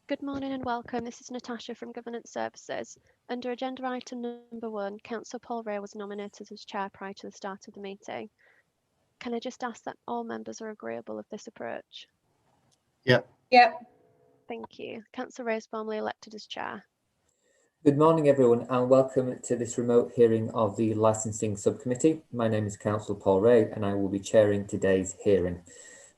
Good morning and welcome. This is Natasha from Governance Services. Under agenda item number 1, Councillor Paul Ray was nominated as chair prior to the start of the meeting. Can I just ask that all members are agreeable of this approach? Yep. Thank you. Councillor Ray is formally elected as chair. Good morning, everyone, and welcome to this remote hearing of the Licensing Subcommittee. My name is Councillor Paul Ray, and I will be chairing today's hearing.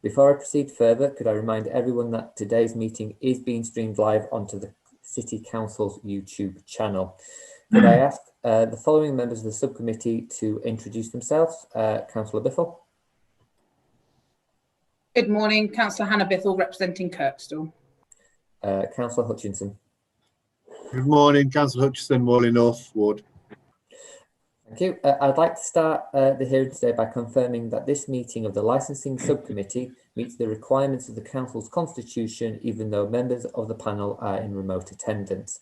Before I proceed further, could I remind everyone that today's meeting is being streamed live onto the City Council's YouTube channel. Could I ask the following members of the subcommittee to introduce themselves? Councillor Biffle. Good morning, Councillor Hannah Bithell, representing Kirkstall. Councillor Hutchinson. Good morning, Councillor Hutchinson, Morley North Ward. Thank you. I'd like to start the hearing today by confirming that this meeting of the Licensing Subcommittee meets the requirements of the Council's constitution, even though members of the panel are in remote attendance.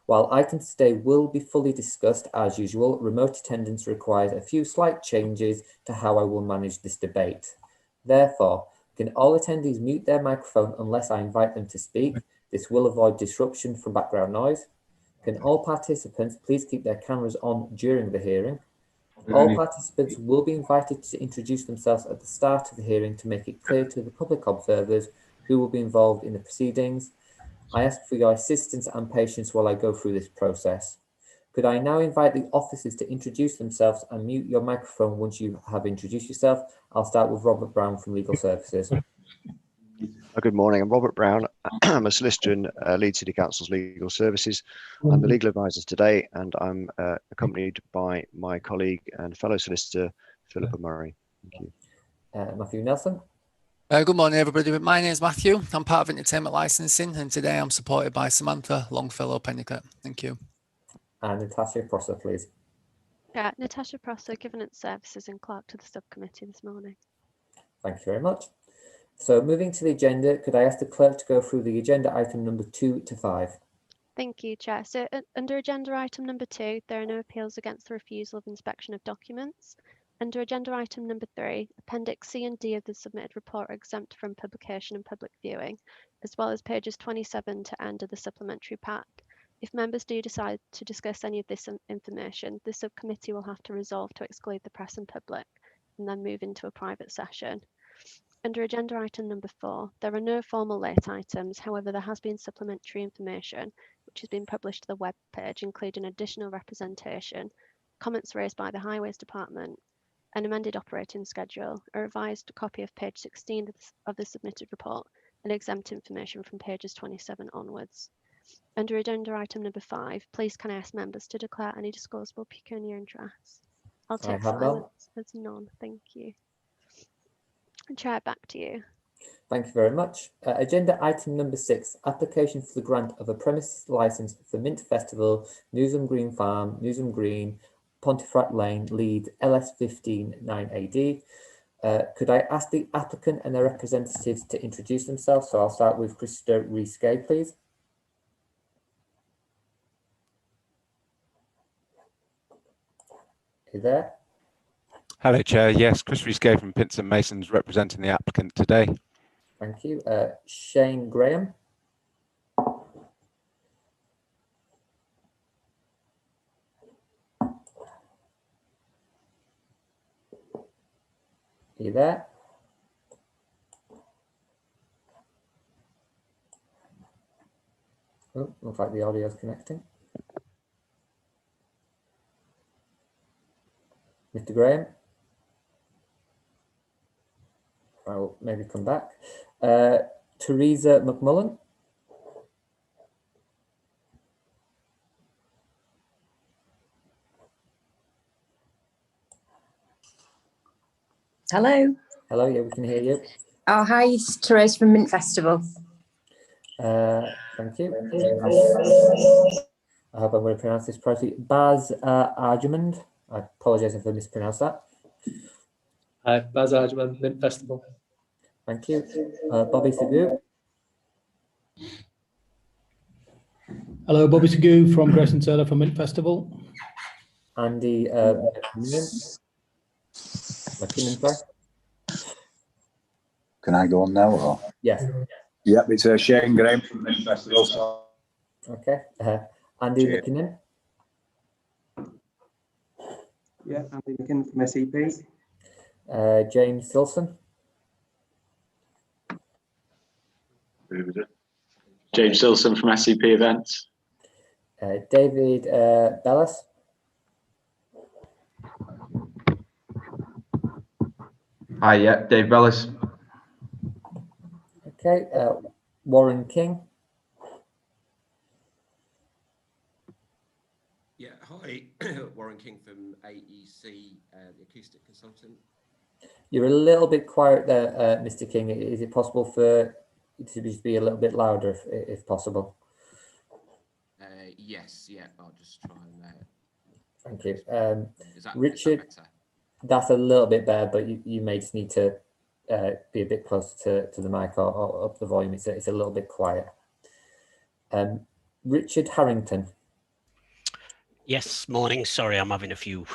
While items today will be fully discussed as usual, remote attendance requires a few slight changes to how I will manage this debate. Therefore, can all attendees mute their microphone unless I invite them to speak? This will avoid disruption from background noise. Can all participants please keep their cameras on during the hearing? All participants will be invited to introduce themselves at the start of the hearing to make it clear to the public observers who will be involved in the proceedings. I ask for your assistance and patience while I go through this process. Could I now invite the officers to introduce themselves and mute your microphone once you have introduced yourself? I'll start with Robert Brown from Legal Services. Good morning, I'm Robert Brown. I'm a solicitor in Leeds City Council's Legal Services. I'm the legal advisor today, and I'm accompanied by my colleague and fellow solicitor, Philippa Murray. Thank you. Matthew Nelson. Good morning, everybody. My name is Matthew. I'm part of Entertainment Licensing, and today I'm supported by Samantha Longfellow-Pennicott. Thank you. And Natasha Prosser, please. Natasha Prosser, Governance Services and Clerk to the subcommittee this morning. Thank you very much. So moving to the agenda, could I ask the clerk to go through the agenda item number 2 to 5? Thank you, Chair. So under agenda item number 2, there are no appeals against the refusal of inspection of documents. Under agenda item number 3, Appendix C and D of the submitted report are exempt from publication and public viewing, as well as pages 27 to end of the supplementary pack. If members do decide to discuss any of this information, the subcommittee will have to resolve to exclude the press and public and then move into a private session. Under agenda item number 4, there are no formal late items. However, there has been supplementary information which has been published to the web page, including additional representation, comments raised by the Highways Department, an amended operating schedule, a revised copy of page 16 of the submitted report, and exempt information from pages 27 onwards. Under agenda item number 5, please can I ask members to declare any disclosable pecuniary interest? I'll take silence as none. Thank you. Chair, back to you. Thank you very much. Agenda item number 6, application for the grant of a premises licence for Mint Festival, Newsham Green Farm, Newsham Green, Pontefract Lane, Leeds, LS15 9AD. Could I ask the applicant and their representatives to introduce themselves? So I'll start with Krista Rees-Gay, please. Are you there? Hello, Chair. Yes, Chris Rees-Gay from Pinson Masons representing the applicant today. Thank you. Shane Graham. Are you there? Oh, looks like the audio is connecting. Mr. Graham? I'll maybe come back. Teresa McMullen. Hello. Hello, yeah, we can hear you. Oh, hi, it's Therese from Mint Festival. Thank you. I hope I'm going to pronounce this correctly. Baz Arjumand. I apologise if I mispronounced that. Hi, Baz Arjumand, Mint Festival. Thank you. Bobby Sagoo. Hello, Bobby Sagoo from Grayson Taylor from Mint Festival. AndyMackinnon. Can I go on now? Or? Yes. Yep, it's Shane Graham from Mint Festival. Okay. AndyMackinnon. Yeah, AndyMackinnon from SEP. James Silson. James Silson from SEP Events. David Bellis. Hi, yeah, Dave Bellis. Okay. Warren King. Yeah, hi, Warren King from AEC, the acoustic consultant. You're a little bit quiet there, Mr. King. Is it possible for you to just be a little bit louder, if possible? Yes, yeah, I'll just try and. Thank you. Richard, is that better? That's a little bit better, but you may just need to be a bit closer to the mic or up the volume. It's a little bit quiet. Richard Harrington. Yes, morning. Sorry, I'm having a few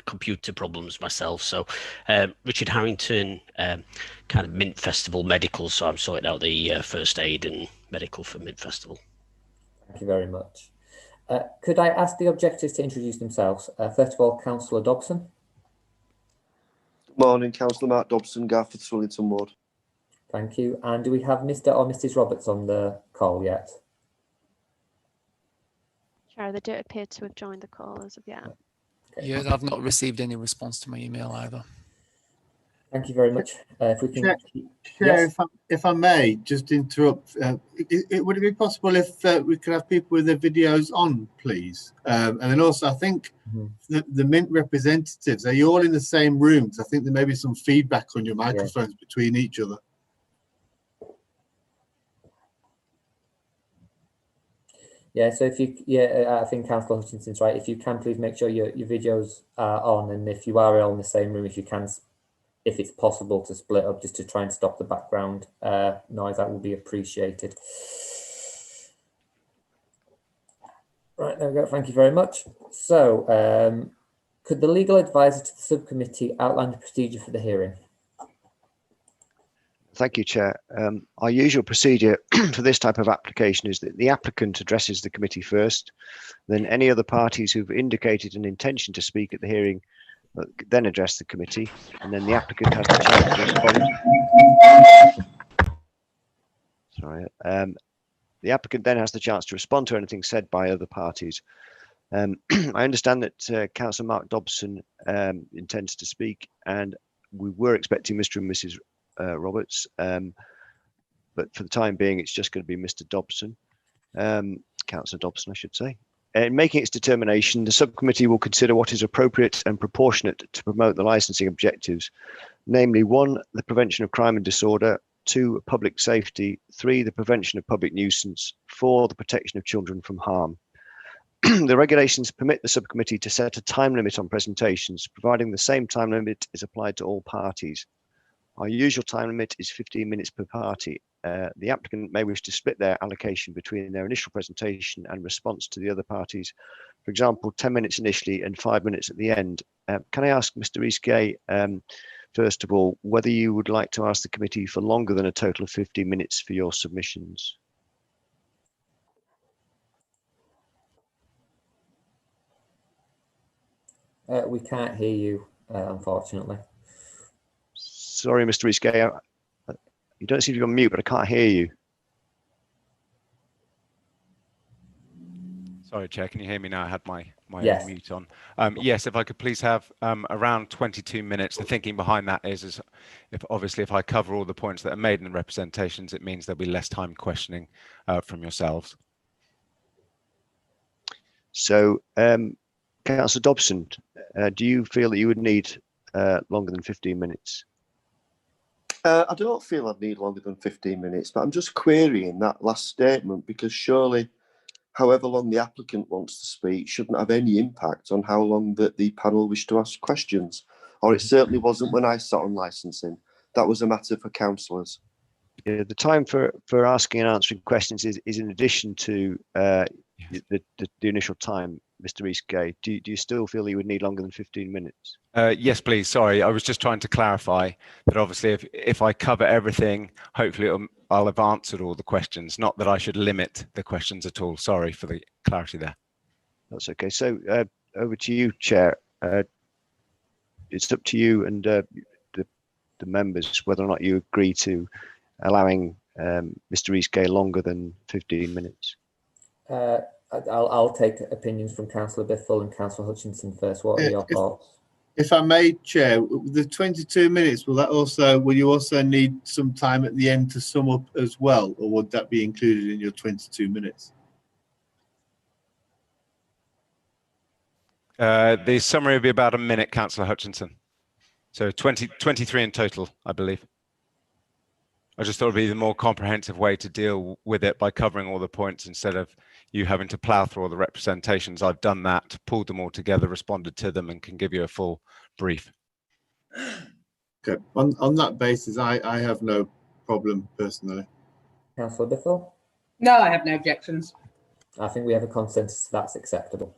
computer problems myself. So Richard Harrington, kind of Mint Festival medical. So I'm sorting out the first aid and medical for Mint Festival. Thank you very much. Could I ask the objectors to introduce themselves? First of all, Councillor Dobson. Good morning, Councillor Mark Dobson, Garforth, Swillington Ward. Thank you. And do we have Mr. or Mrs. Roberts on the call yet? Chair, they don't appear to have joined the call as of yet. Okay. Yeah, I've not received any response to my email either. Thank you very much. If we can, Chair, yes? if I may just interrupt, would it be possible if we could have people with their videos on, please? And then also, I think the Mint representatives, are you all in the same room? Because I think there may be some feedback on your microphones between each other. Yeah, so if you, I think Councillor Hutchinson's right. If you can, please make sure your videos are on, and if you are all in the same room, if you can, if it's possible to split up just to try and stop the background noise, that would be appreciated. Right, there we go. Thank you very much. So, could the legal advisor to the subcommittee outline the procedure for the hearing? Thank you, Chair. Our usual procedure for this type of application is that the applicant addresses the committee first, then any other parties who've indicated an intention to speak at the hearing then address the committee, and then the applicant has the chance to respond. Sorry. The applicant then has the chance to respond to anything said by other parties. I understand that Councillor Mark Dobson intends to speak, and we were expecting Mr. and Mrs. Roberts, but for the time being, it's just going to be Mr. Dobson, Councillor Dobson, I should say. In making its determination, the subcommittee will consider what is appropriate and proportionate to promote the licensing objectives, namely 1, the prevention of crime and disorder, 2, public safety, 3, the prevention of public nuisance, 4, the protection of children from harm. The regulations permit the subcommittee to set a time limit on presentations, providing the same time limit is applied to all parties. Our usual time limit is 15 minutes per party. The applicant may wish to split their allocation between their initial presentation and response to the other parties. For example, 10 minutes initially and 5 minutes at the end. Can I ask Mr. Eastgate, first of all, whether you would like to ask the committee for longer than a total of 15 minutes for your submissions? We can't hear you, unfortunately. Sorry, Mr. Eastgate, you don't seem to be on mute, but I can't hear you. Sorry, Chair, can you hear me now? I had my Yes. mute on. Yes, if I could please have around 22 minutes. The thinking behind that is if I cover all the points that are made in the representations, it means there'll be less time questioning from yourselves. So, Councillor Dobson, do you feel that you would need longer than 15 minutes? I don't feel I'd need longer than 15 minutes, but I'm just querying that last statement, because surely however long the applicant wants to speak shouldn't have any impact on how long that the panel wish to ask questions. Or it certainly wasn't when I sat on licensing. That was a matter for councillors. Yeah, the time for asking and answering questions is in addition to the initial time. Mr. Rees-Gay, do you still feel you would need longer than 15 minutes? Yes, please. Sorry, I was just trying to clarify that obviously if I cover everything, hopefully I'll have answered all the questions, not that I should limit the questions at all. Sorry for the clarity there. That's okay. So over to you, Chair. It's up to you and the members whether or not you agree to allowing Mr. Rees-Gay longer than 15 minutes. I'll take opinions from Councillor Bithell and Councillor Hutchinson first. What are your thoughts? If I may, Chair, the 22 minutes, will you also need some time at the end to sum up as well, or would that be included in your 22 minutes? The summary will be about a minute, Councillor Hutchinson. So 23 in total, I believe. I just thought it'd be the more comprehensive way to deal with it by covering all the points instead of you having to plow through all the representations. I've done that, pulled them all together, responded to them, and can give you a full brief. Okay. On that basis, I have no problem personally. Councillor Bithell? No, I have no objections. I think we have a consensus that's acceptable.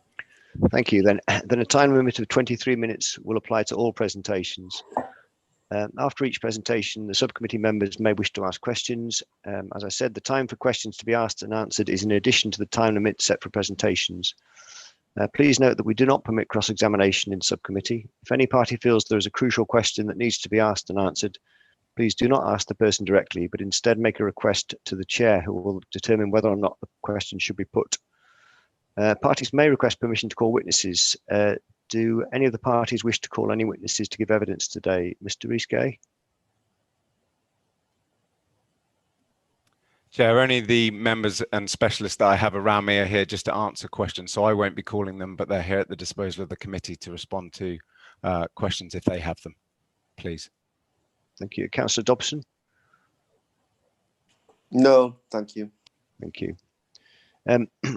Thank you. Then a time limit of 23 minutes will apply to all presentations. After each presentation, the subcommittee members may wish to ask questions. As I said, the time for questions to be asked and answered is in addition to the time limit set for presentations. Please note that we do not permit cross-examination in subcommittee. If any party feels there is a crucial question that needs to be asked and answered, please do not ask the person directly, but instead make a request to the chair, who will determine whether or not the question should be put. Parties may request permission to call witnesses. Do any of the parties wish to call any witnesses to give evidence today? Mr. Rees-Gay? Chair, only the members and specialists that I have around me are here just to answer questions, so I won't be calling them, but they're here at the disposal of the committee to respond to questions if they have them, please. Thank you. Councillor Dobson? No, thank you. Thank you.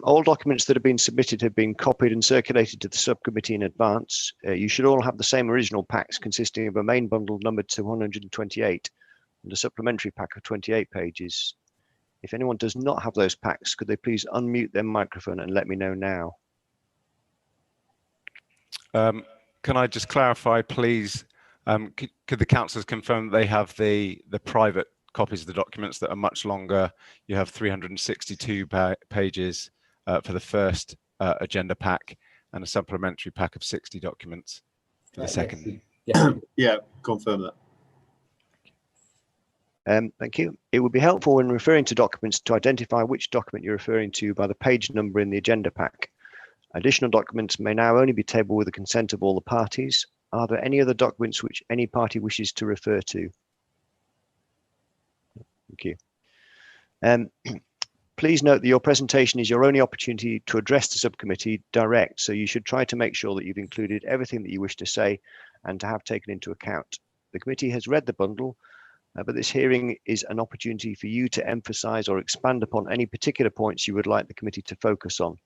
All documents that have been submitted have been copied and circulated to the subcommittee in advance. You should all have the same original packs consisting of a main bundle numbered to 128 and a supplementary pack of 28 pages. If anyone does not have those packs, could they please unmute their microphone and let me know now? Can I just clarify, please? Could the councillors confirm that they have the private copies of the documents that are much longer? You have 362 pages for the first agenda pack and a supplementary pack of 60 documents for the second. Yes. Yeah, confirm that. Thank you. It would be helpful when referring to documents to identify which document you're referring to by the page number in the agenda pack. Additional documents may now only be tabled with the consent of all the parties. Are there any other documents which any party wishes to refer to? Thank you. Please note that your presentation is your only opportunity to address the subcommittee direct, so you should try to make sure that you've included everything that you wish to say and to have taken into account. The committee has read the bundle, but this hearing is an opportunity for you to emphasise or expand upon any particular points you would like the committee to focus on.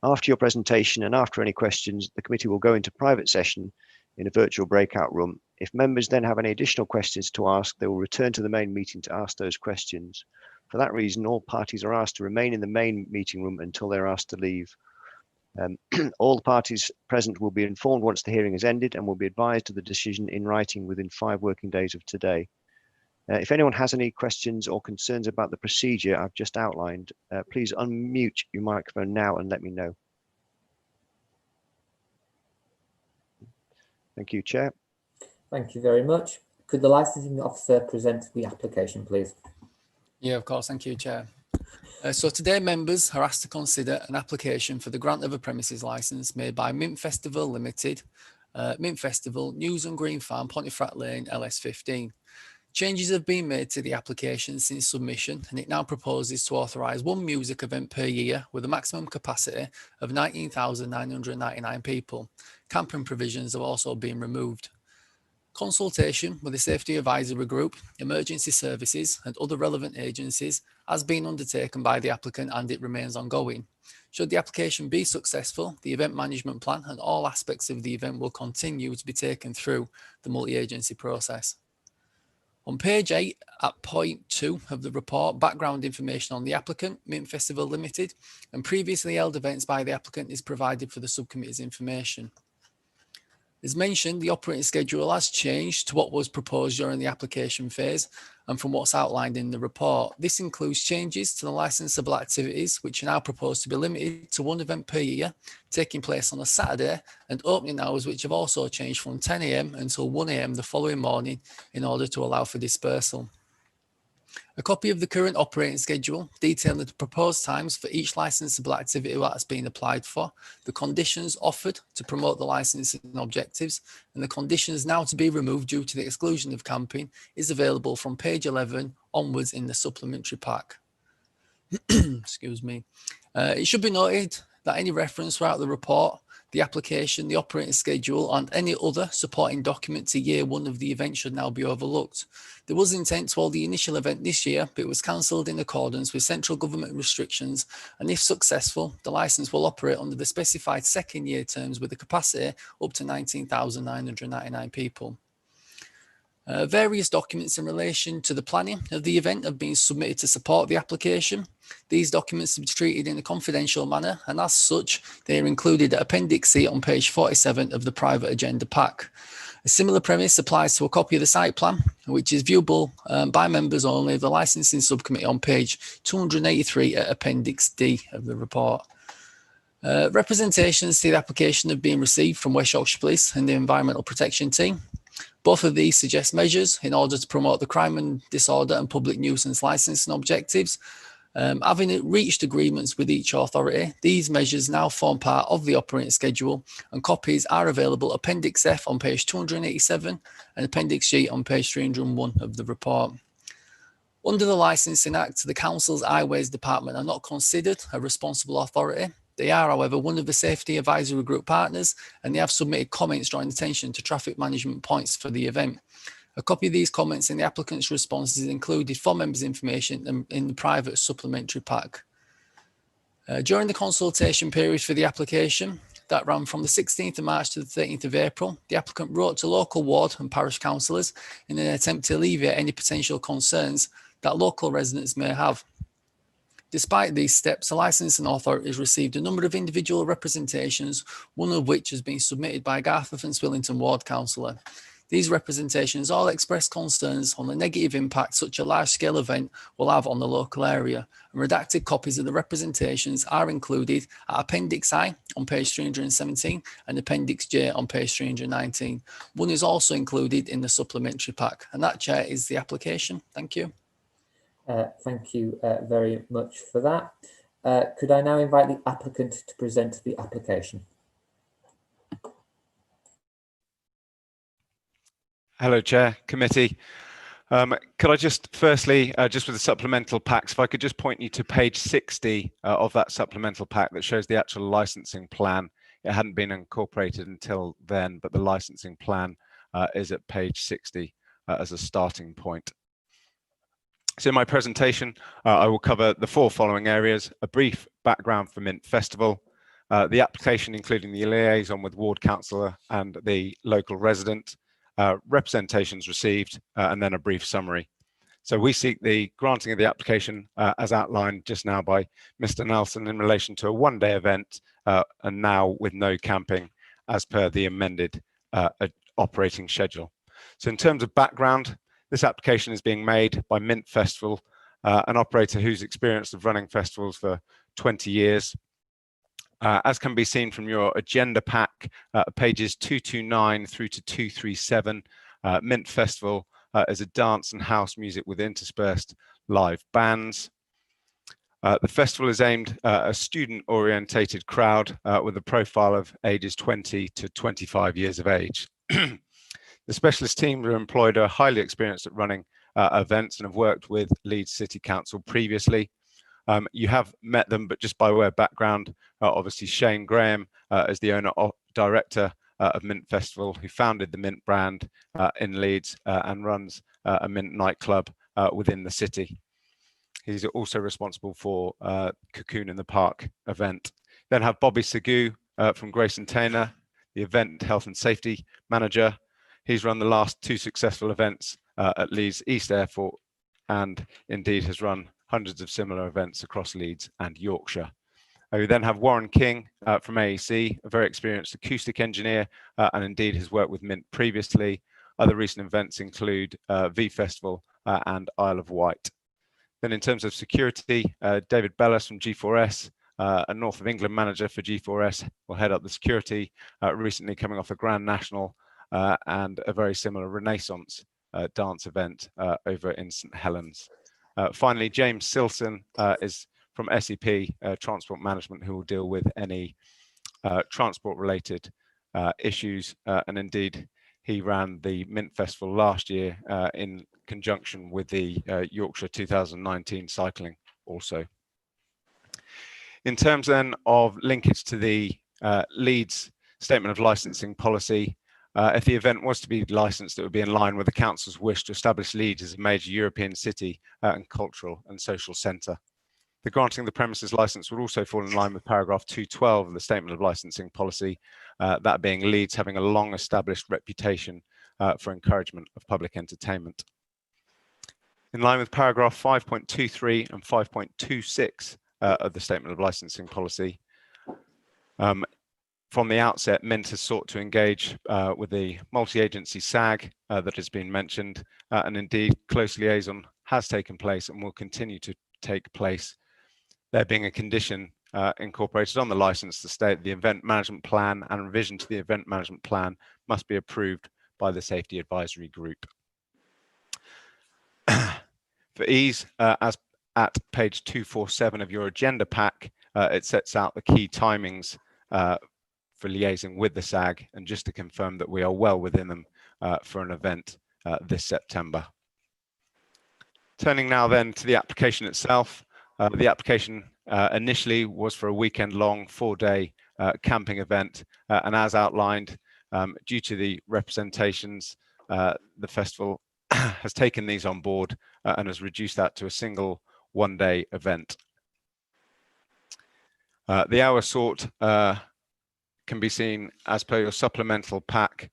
After your presentation and after any questions, the committee will go into private session in a virtual breakout room. If members then have any additional questions to ask, they will return to the main meeting to ask those questions. For that reason, all parties are asked to remain in the main meeting room until they're asked to leave. All the parties present will be informed once the hearing has ended and will be advised of the decision in writing within 5 working days of today. If anyone has any questions or concerns about the procedure I've just outlined, please unmute your microphone now and let me know. Thank you, Chair. Thank you very much. Could the licensing officer present the application, please? Yeah, of course. Thank you, Chair. So today members are asked to consider an application for the grant of a premises licence made by Mint Festival Limited, Mint Festival, News and Green Farm, Pontefract Lane, LS15. Changes have been made to the application since submission, and it now proposes to authorise one music event per year with a maximum capacity of 19,999 people. Camping provisions have also been removed. Consultation with the Safety Advisory Group, emergency services and other relevant agencies has been undertaken by the applicant and it remains ongoing. Should the application be successful, the event management plan and all aspects of the event will continue to be taken through the multi-agency process. On page 8, at point 2 of the report, background information on the applicant, Mint Festival Limited, and previously held events by the applicant is provided for the subcommittee's information. As mentioned, the operating schedule has changed to what was proposed during the application phase and from what's outlined in the report. This includes changes to the licensable activities, which are now proposed to be limited to 1 event per year, taking place on a Saturday, and opening hours, which have also changed from 10 AM until 1 AM the following morning in order to allow for dispersal. A copy of the current operating schedule detailing the proposed times for each licensable activity that has been applied for, the conditions offered to promote the licensing objectives, and the conditions now to be removed due to the exclusion of camping is available from page 11 onwards in the supplementary pack. Excuse me. It should be noted that any reference throughout the report, the application, the operating schedule, and any other supporting document to year 1 of the event should now be overlooked. There was intent to hold the initial event this year, but it was cancelled in accordance with central government restrictions, and if successful, the licence will operate under the specified second year terms with a capacity up to 19,999 people. Various documents in relation to the planning of the event have been submitted to support the application. These documents will be treated in a confidential manner, and as such, they are included at Appendix C on page 47 of the private agenda pack. A similar premise applies to a copy of the site plan, which is viewable by members only of the licensing subcommittee on page 283 at Appendix D of the report. Representations to the application have been received from West Yorkshire Police and the Environmental Protection Team. Both of these suggest measures in order to promote the crime and disorder and public nuisance licensing objectives. Having reached agreements with each authority, these measures now form part of the operating schedule, and copies are available Appendix F on page 287 and Appendix G on page 301 of the report. Under the Licensing Act, the Council's Highways Department are not considered a responsible authority. They are, however, one of the Safety Advisory Group partners, and they have submitted comments drawing attention to traffic management points for the event. A copy of these comments and the applicant's response is included for members' information in the private supplementary pack. During the consultation period for the application, that ran from the 16th of March to the 13th of April, the applicant wrote to local ward and parish councillors in an attempt to alleviate any potential concerns that local residents may have. Despite these steps, the licensing authorities received a number of individual representations, one of which has been submitted by Garforth and Swillington ward councillor. These representations all express concerns on the negative impact such a large-scale event will have on the local area, and redacted copies of the representations are included at Appendix I on page 317 and Appendix J on page 319. One is also included in the supplementary pack, and that, Chair, is the application. Thank you. Thank you very much for that. Could I now invite the applicant to present the application? Hello, Chair, Committee. Could I just firstly, just with the supplemental packs, if I could just point you to page 60 of that supplemental pack that shows the actual licensing plan. It hadn't been incorporated until then, but the licensing plan is at page 60 as a starting point. So in my presentation, I will cover the 4 following areas: a brief background for Mint Festival, the application including the liaison with ward councillor and the local resident, representations received, and then a brief summary. So we seek the granting of the application as outlined just now by Mr. Nelson in relation to a 1-day event and now with no camping as per the amended operating schedule. So in terms of background, this application is being made by Mint Festival, an operator who's experienced of running festivals for 20 years. As can be seen from your agenda pack, pages 229 through to 237, Mint Festival is a dance and house music with interspersed live bands. The festival is aimed at a student-orientated crowd with a profile of ages 20 to 25 years of age. The specialist teams are employed are highly experienced at running events and have worked with Leeds City Council previously. You have met them, but just by way of background, obviously Shane Graham is the owner or director of Mint Festival, who founded the Mint brand in Leeds and runs a Mint nightclub within the city. He's also responsible for Cocoon in the Park event. Then have Bobby Sagoo from Grayson Taylor, the event health and safety manager. He's run the last 2 successful events at Leeds East Airport, and indeed has run hundreds of similar events across Leeds and Yorkshire. We then have Warren King from AEC, a very experienced acoustic engineer, and indeed has worked with Mint previously. Other recent events include V Festival and Isle of Wight. Then in terms of security, David Bellis from G4S, a North of England manager for G4S, will head up the security, recently coming off a Grand National and a very similar Renaissance dance event over in St Helens. Finally, James Silson is from SEP Transport Management, who will deal with any transport-related issues, and indeed he ran the Mint Festival last year in conjunction with the Yorkshire 2019 cycling also. In terms then of linkage to the Leeds Statement of Licensing policy, if the event was to be licensed, it would be in line with the Council's wish to establish Leeds as a major European city and cultural and social centre. The granting the premises licence would also fall in line with paragraph 212 of the Statement of Licensing policy, that being Leeds having a long established reputation for encouragement of public entertainment. In line with paragraph 5.23 and 5.26 of the Statement of Licensing policy, from the outset, Mint has sought to engage with the multi-agency SAG that has been mentioned, and indeed close liaison has taken place and will continue to take place, there being a condition incorporated on the license to state the event management plan and revision to the event management plan must be approved by the Safety Advisory Group. For ease, as at page 247 of your agenda pack, it sets out the key timings for liaising with the SAG, and just to confirm that we are well within them for an event this September. Turning now then to the application itself. The application initially was for a weekend-long 4-day camping event, and as outlined, due to the representations, the festival has taken these on board and has reduced that to a single 1-day event. The hours sought can be seen as per your supplemental pack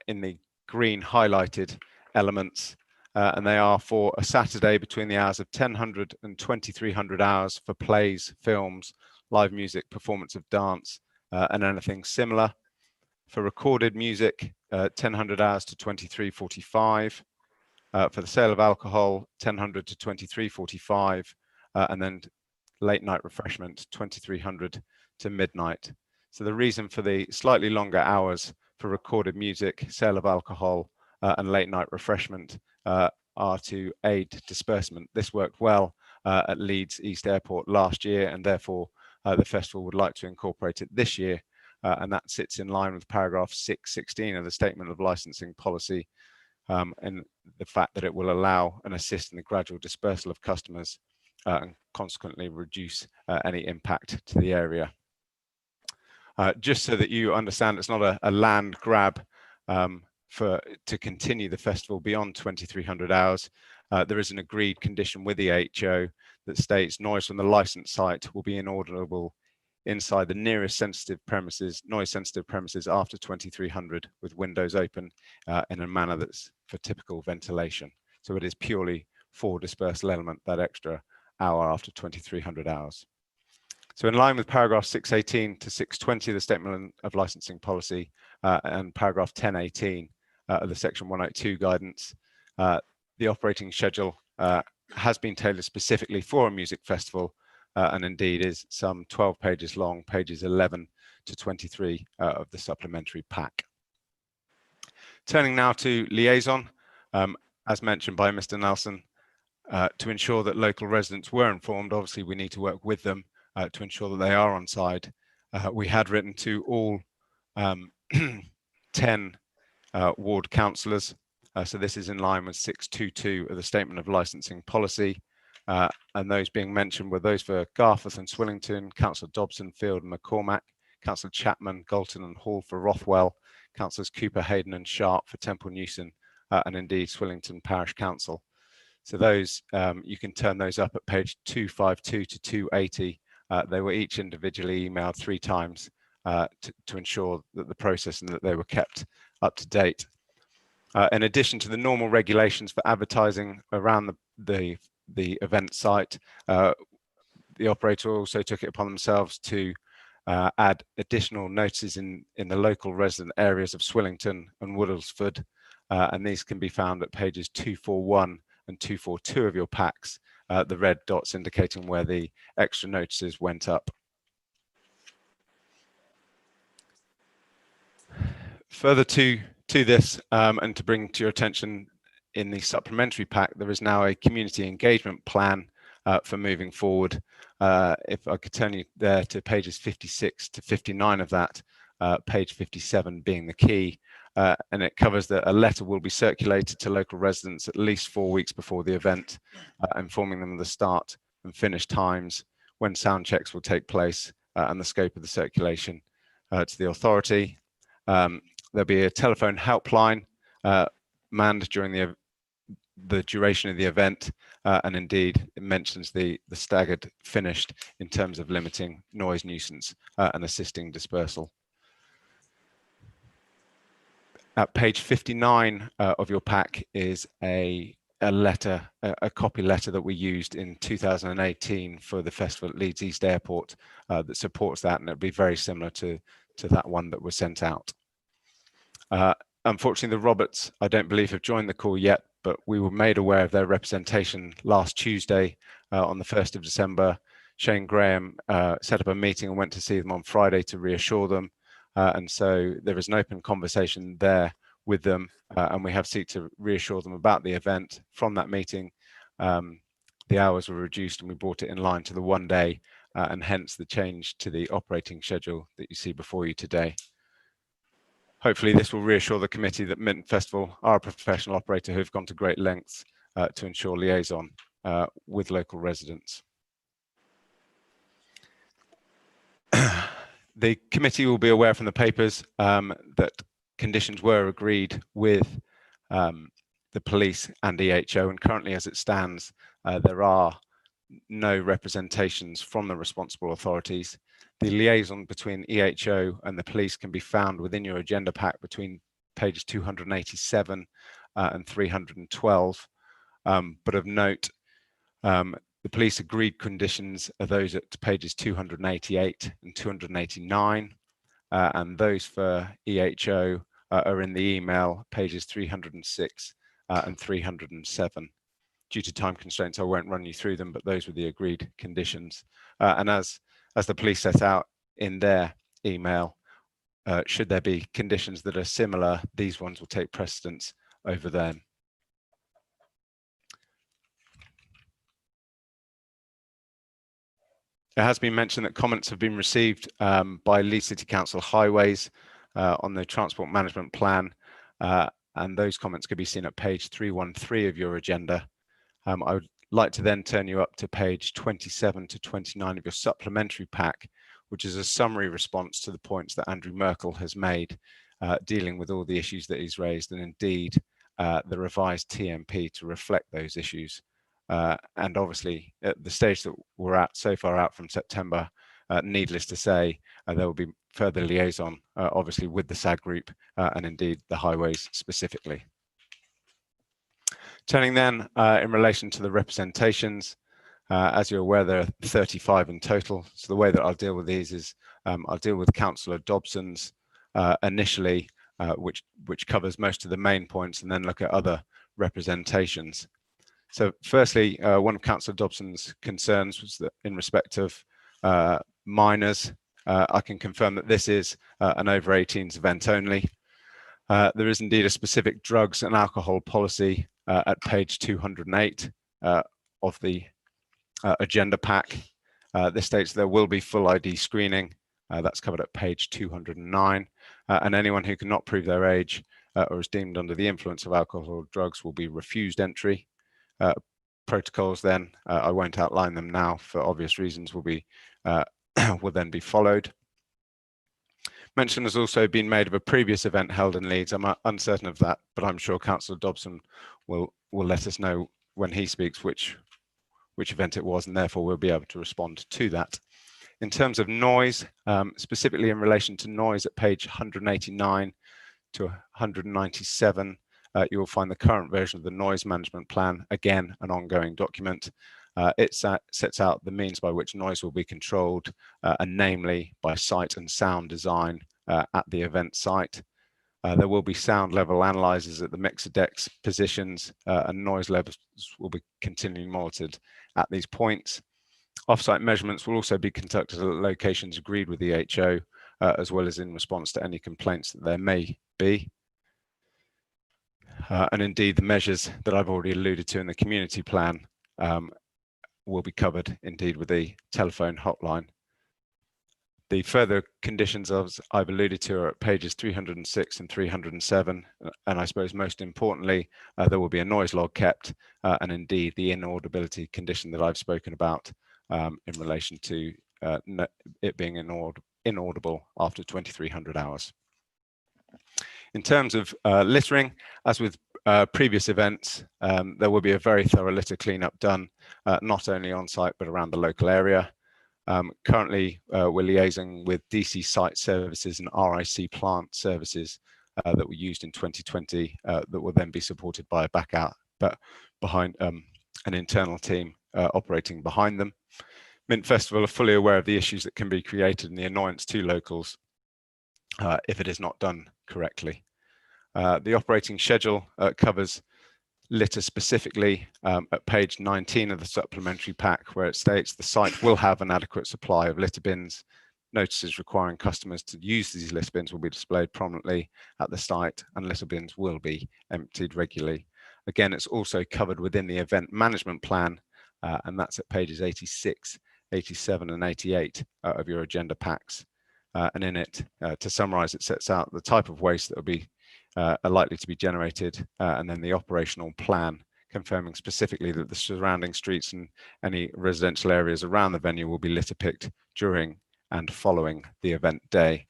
in the green highlighted elements. And they are for a Saturday between the hours of 1000 and 2300 hours for plays, films, live music, performance of dance, and anything similar. For recorded music, 1000 hours to 2345. For the sale of alcohol, 1000 to 2345, and then late night refreshment, 2300 to midnight. So the reason for the slightly longer hours for recorded music, sale of alcohol, and late night refreshment are to aid disbursement. This worked well at Leeds East Airport last year, and therefore the festival would like to incorporate it this year, and that sits in line with paragraph 616 of the Statement of Licensing policy, and the fact that it will allow and assist in the gradual dispersal of customers and consequently reduce any impact to the area. Just so that you understand, it's not a land grab to continue the festival beyond 2300 hours. There is an agreed condition with the AHO that states noise from the licensed site will be inaudible inside the nearest noise sensitive premises after 2300 with windows open in a manner that's for typical ventilation. So it is purely for dispersal element, that extra hour after 2300 hours. So in line with paragraph 618 to 620 of the Statement of Licensing policy and paragraph 1018 of the section 102 guidance, the operating schedule has been tailored specifically for a music festival, and indeed is some 12 pages long, pages 11 to 23 of the supplementary pack. Turning now to liaison, as mentioned by Mr. Nelson, to ensure that local residents were informed, obviously we need to work with them to ensure that they are on side. We had written to all 10 ward councillors, so this is in line with 622 of the Statement of Licensing policy. And those being mentioned were those for Garforth and Swillington, Councillor Dobson, Field and McCormack, Councillor Chapman, Galton and Hall for Rothwell, Councillors Cooper, Hayden and Sharp for Temple Newson, and indeed Swillington Parish Council. So those, you can turn those up at page 252 to 280. They were each individually emailed 3 times to ensure that the process and that they were kept up to date. In addition to the normal regulations for advertising around the event site, the operator also took it upon themselves to add additional notices in the local resident areas of Swillington and Woodlesford, and these can be found at pages 241 and 242 of your packs, the red dots indicating where the extra notices went up. Further to this, and to bring to your attention, in the supplementary pack, there is now a community engagement plan for moving forward. If I could turn you there to pages 56 to 59 of that, page 57 being the key, and it covers that a letter will be circulated to local residents at least 4 weeks before the event, informing them of the start and finish times, when sound checks will take place, and the scope of the circulation to the authority. There'll be a telephone helpline manned during the duration of the event, and indeed it mentions the staggered finished in terms of limiting noise nuisance and assisting dispersal. At page 59 of your pack is a letter, a copy letter that we used in 2018 for the festival at Leeds East Airport that supports that, and it'll be very similar to that one that was sent out. Unfortunately, the Roberts, I don't believe, have joined the call yet, but we were made aware of their representation last Tuesday on the 1st of December. Shane Graham set up a meeting and went to see them on Friday to reassure them. And so there is an open conversation there with them, and we have sought to reassure them about the event. From that meeting, the hours were reduced and we brought it in line to the 1 day, and hence the change to the operating schedule that you see before you today. Hopefully this will reassure the committee that Mint Festival are a professional operator who have gone to great lengths to ensure liaison with local residents. The committee will be aware from the papers that conditions were agreed with the police and EHO, and currently as it stands, there are no representations from the responsible authorities. The liaison between EHO and the police can be found within your agenda pack between pages 287 and 312. But of note, the police agreed conditions are those at pages 288 and 289, and those for EHO are in the email pages 306 and 307. Due to time constraints, I won't run you through them, but those were the agreed conditions. And as the police set out in their email, should there be conditions that are similar, these ones will take precedence over them. It has been mentioned that comments have been received by Leeds City Council Highways on the transport management plan, and those comments can be seen at page 313 of your agenda. I would like to then turn you up to page 27 to 29 of your supplementary pack, which is a summary response to the points that Andrew Merkel has made, dealing with all the issues that he's raised, and indeed the revised TMP to reflect those issues. And obviously, at the stage that we're at so far out from September, needless to say, there will be further liaison, obviously, with the SAG group and indeed the highways specifically. Turning then in relation to the representations, as you're aware, there are 35 in total. So the way that I'll deal with these is I'll deal with Councillor Dobson's initially, which covers most of the main points, and then look at other representations. So firstly, one of Councillor Dobson's concerns was that in respect of minors, I can confirm that this is an over 18s event only. There is indeed a specific drugs and alcohol policy at page 208 of the agenda pack. This states there will be full ID screening. That's covered at page 209. And anyone who cannot prove their age or is deemed under the influence of alcohol or drugs will be refused entry. Protocols then, I won't outline them now for obvious reasons, will then be followed. Mention has also been made of a previous event held in Leeds. I'm uncertain of that, but I'm sure Councillor Dobson will let us know when he speaks which event it was, and therefore we'll be able to respond to that. In terms of noise, specifically in relation to noise at page 189 to 197, you will find the current version of the noise management plan, again, an ongoing document. It sets out the means by which noise will be controlled, and namely by sight and sound design at the event site. There will be sound level analyzers at the mixer decks positions, and noise levels will be continually monitored at these points. Off-site measurements will also be conducted at locations agreed with the HO, as well as in response to any complaints that there may be. And indeed, the measures that I've already alluded to in the community plan will be covered indeed with the telephone hotline. The further conditions I've alluded to are at pages 306 and 307, and I suppose most importantly, there will be a noise log kept, and indeed the inaudibility condition that I've spoken about in relation to it being inaudible after 2300 hours. In terms of littering, as with previous events, there will be a very thorough litter cleanup done, not only on site but around the local area. Currently, we're liaising with DC site services and RIC plant services that were used in 2020 that will then be supported by a behind an internal team operating behind them. Mint Festival are fully aware of the issues that can be created and the annoyance to locals if it is not done correctly. The operating schedule covers litter specifically at page 19 of the supplementary pack, where it states the site will have an adequate supply of litter bins. Notices requiring customers to use these litter bins will be displayed prominently at the site, and litter bins will be emptied regularly. Again, it's also covered within the event management plan, and that's at pages 86, 87 and 88 of your agenda packs. And in it, to summarize, it sets out the type of waste that will be are likely to be generated, and then the operational plan confirming specifically that the surrounding streets and any residential areas around the venue will be litter picked during and following the event day.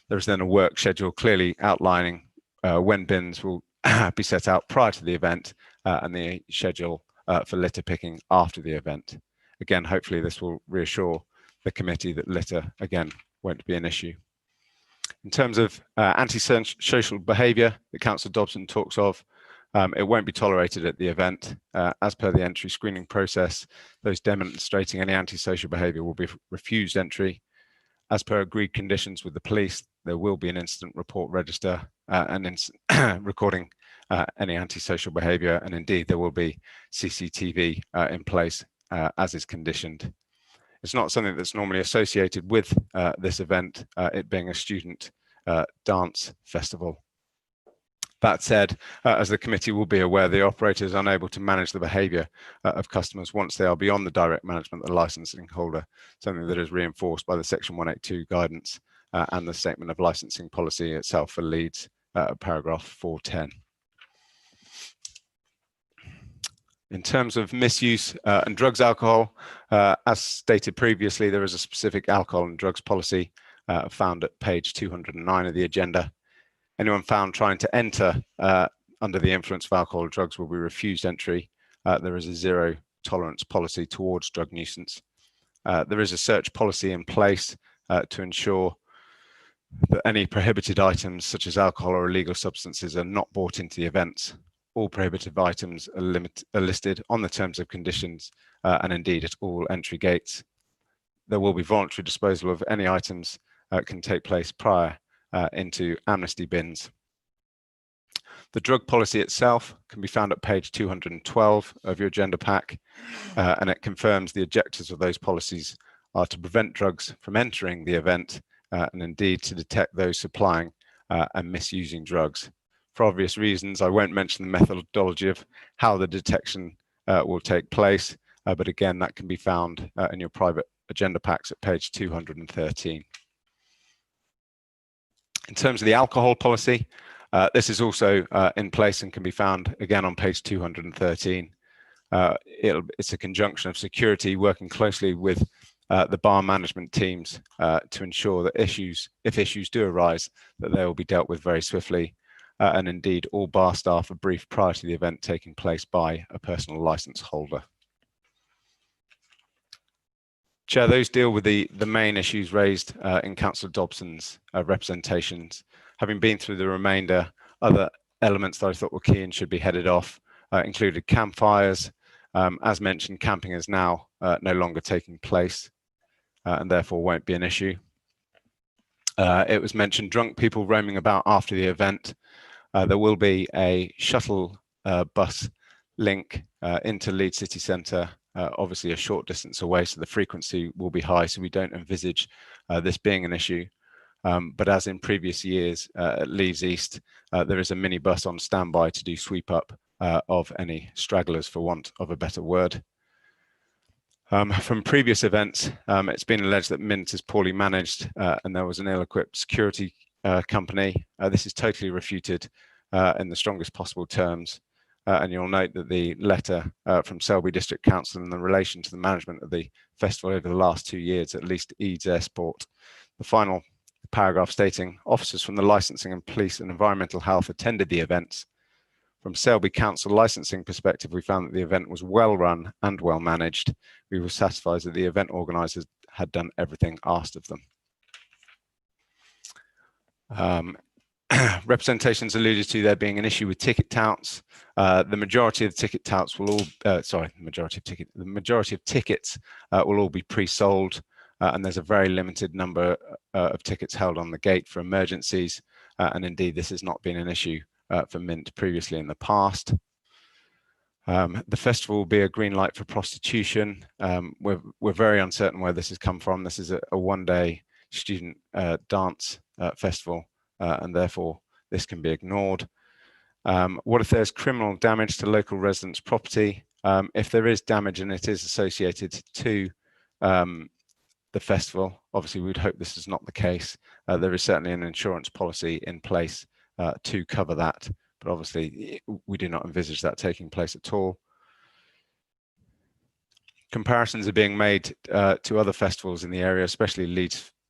There is then a work schedule clearly outlining when bins will be set out prior to the event, and the schedule for litter picking after the event. Again, hopefully this will reassure the committee that litter, again, won't be an issue. In terms of antisocial behaviour that Councillor Dobson talks of, it won't be tolerated at the event. As per the entry screening process, those demonstrating any antisocial behaviour will be refused entry. As per agreed conditions with the police, there will be an incident report register and recording any antisocial behaviour, and indeed there will be CCTV in place as is conditioned. It's not something that's normally associated with this event, it being a student dance festival. That said, as the committee will be aware, the operator is unable to manage the behaviour of customers once they are beyond the direct management of the licensing holder, something that is reinforced by the Section 182 guidance and the Statement of Licensing Policy itself for Leeds, paragraph 410. In terms of misuse and drugs alcohol, as stated previously, there is a specific alcohol and drugs policy found at page 209 of the agenda. Anyone found trying to enter under the influence of alcohol or drugs will be refused entry. There is a zero tolerance policy towards drug nuisance. There is a search policy in place to ensure that any prohibited items such as alcohol or illegal substances are not brought into the events. All prohibited items are listed on the terms of conditions and indeed at all entry gates. There will be voluntary disposal of any items can take place prior into amnesty bins. The drug policy itself can be found at page 212 of your agenda pack, and it confirms the objectives of those policies are to prevent drugs from entering the event and indeed to detect those supplying and misusing drugs. For obvious reasons, I won't mention the methodology of how the detection will take place, but again, that can be found in your private agenda packs at page 213. In terms of the alcohol policy, this is also in place and can be found again on page 213. It's a conjunction of security working closely with the bar management teams to ensure that if issues do arise, that they will be dealt with very swiftly. And indeed, all bar staff are briefed prior to the event taking place by a personal licence holder. Chair, those deal with the main issues raised in Councillor Dobson's representations. Having been through the remainder, other elements that I thought were key and should be headed off included campfires. As mentioned, camping is now no longer taking place and therefore won't be an issue. It was mentioned drunk people roaming about after the event. There will be a shuttle bus link into Leeds city centre, obviously a short distance away, so the frequency will be high, so we don't envisage this being an issue. But as in previous years at Leeds East, there is a minibus on standby to do sweep up of any stragglers, for want of a better word. From previous events, it's been alleged that Mint is poorly managed and there was an ill-equipped security company. This is totally refuted in the strongest possible terms. And you'll note that the letter from Selby District Council in the relation to the management of the festival over the last 2 years, at least Leeds Airport, the final paragraph stating, officers from the licensing and police and environmental health attended the events. From Selby Council licensing perspective, we found that the event was well run and well managed. We were satisfied that the event organisers had done everything asked of them. Representations alluded to there being an issue with ticket touts. The majority of ticket touts will all, the majority of tickets will all be pre-sold, and there's a very limited number of tickets held on the gate for emergencies. And indeed, this has not been an issue for Mint previously in the past. The festival will be a green light for prostitution. We're very uncertain where this has come from. This is a one-day student dance festival, and therefore this can be ignored. What if there's criminal damage to local residents' property? If there is damage and it is associated to the festival, obviously we'd hope this is not the case. There is certainly an insurance policy in place to cover that, but obviously we do not envisage that taking place at all. Comparisons are being made to other festivals in the area, especially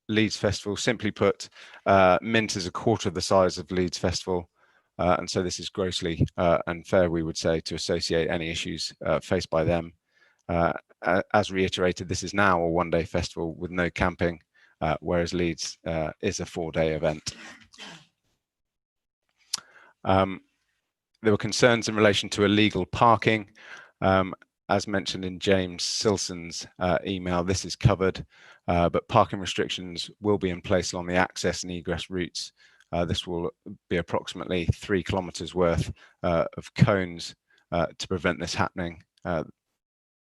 Leeds Festival. Simply put, Mint is a quarter of the size of Leeds Festival, and so this is grossly unfair, we would say, to associate any issues faced by them. As reiterated, this is now a one-day festival with no camping, whereas Leeds is a 4-day event. There were concerns in relation to illegal parking. As mentioned in James Silson's email, this is covered, but parking restrictions will be in place along the access and egress routes. This will be approximately 3 kilometres worth of cones to prevent this happening.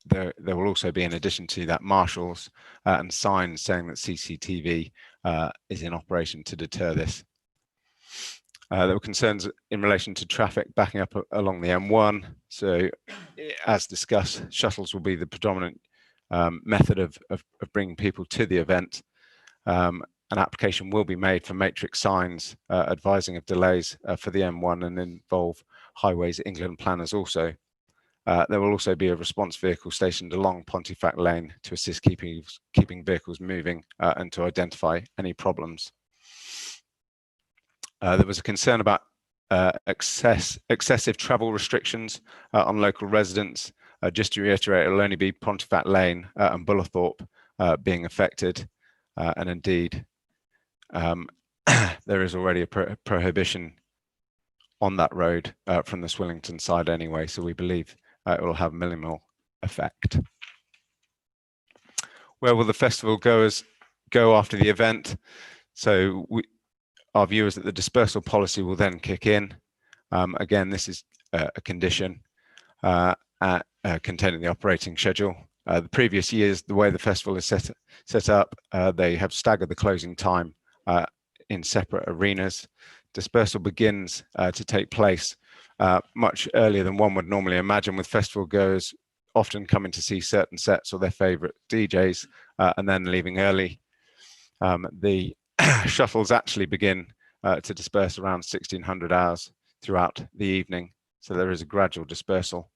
There will also be, in addition to that, marshals and signs saying that CCTV is in operation to deter this. There were concerns in relation to traffic backing up along the M1. So, as discussed, shuttles will be the predominant method of bringing people to the event. An application will be made for matrix signs advising of delays for the M1 and involve Highways England planners also. There will also be a response vehicle stationed along Pontefract Lane to assist keeping vehicles moving and to identify any problems. There was a concern about excessive travel restrictions on local residents. Just to reiterate, it will only be Pontefract Lane and Bullerthorpe being affected. And indeed, there is already a prohibition on that road from the Swillington side anyway, so we believe it will have minimal effect. Where will the festival goers go after the event? So our view is that the dispersal policy will then kick in. Again, this is a condition contained in the operating schedule. The previous years, the way the festival is set up, they have staggered the closing time in separate arenas. Dispersal begins to take place much earlier than one would normally imagine, with festival goers often coming to see certain sets or their favourite DJs and then leaving early. The shuttles actually begin to disperse around 1600 hours throughout the evening, so there is a gradual dispersal.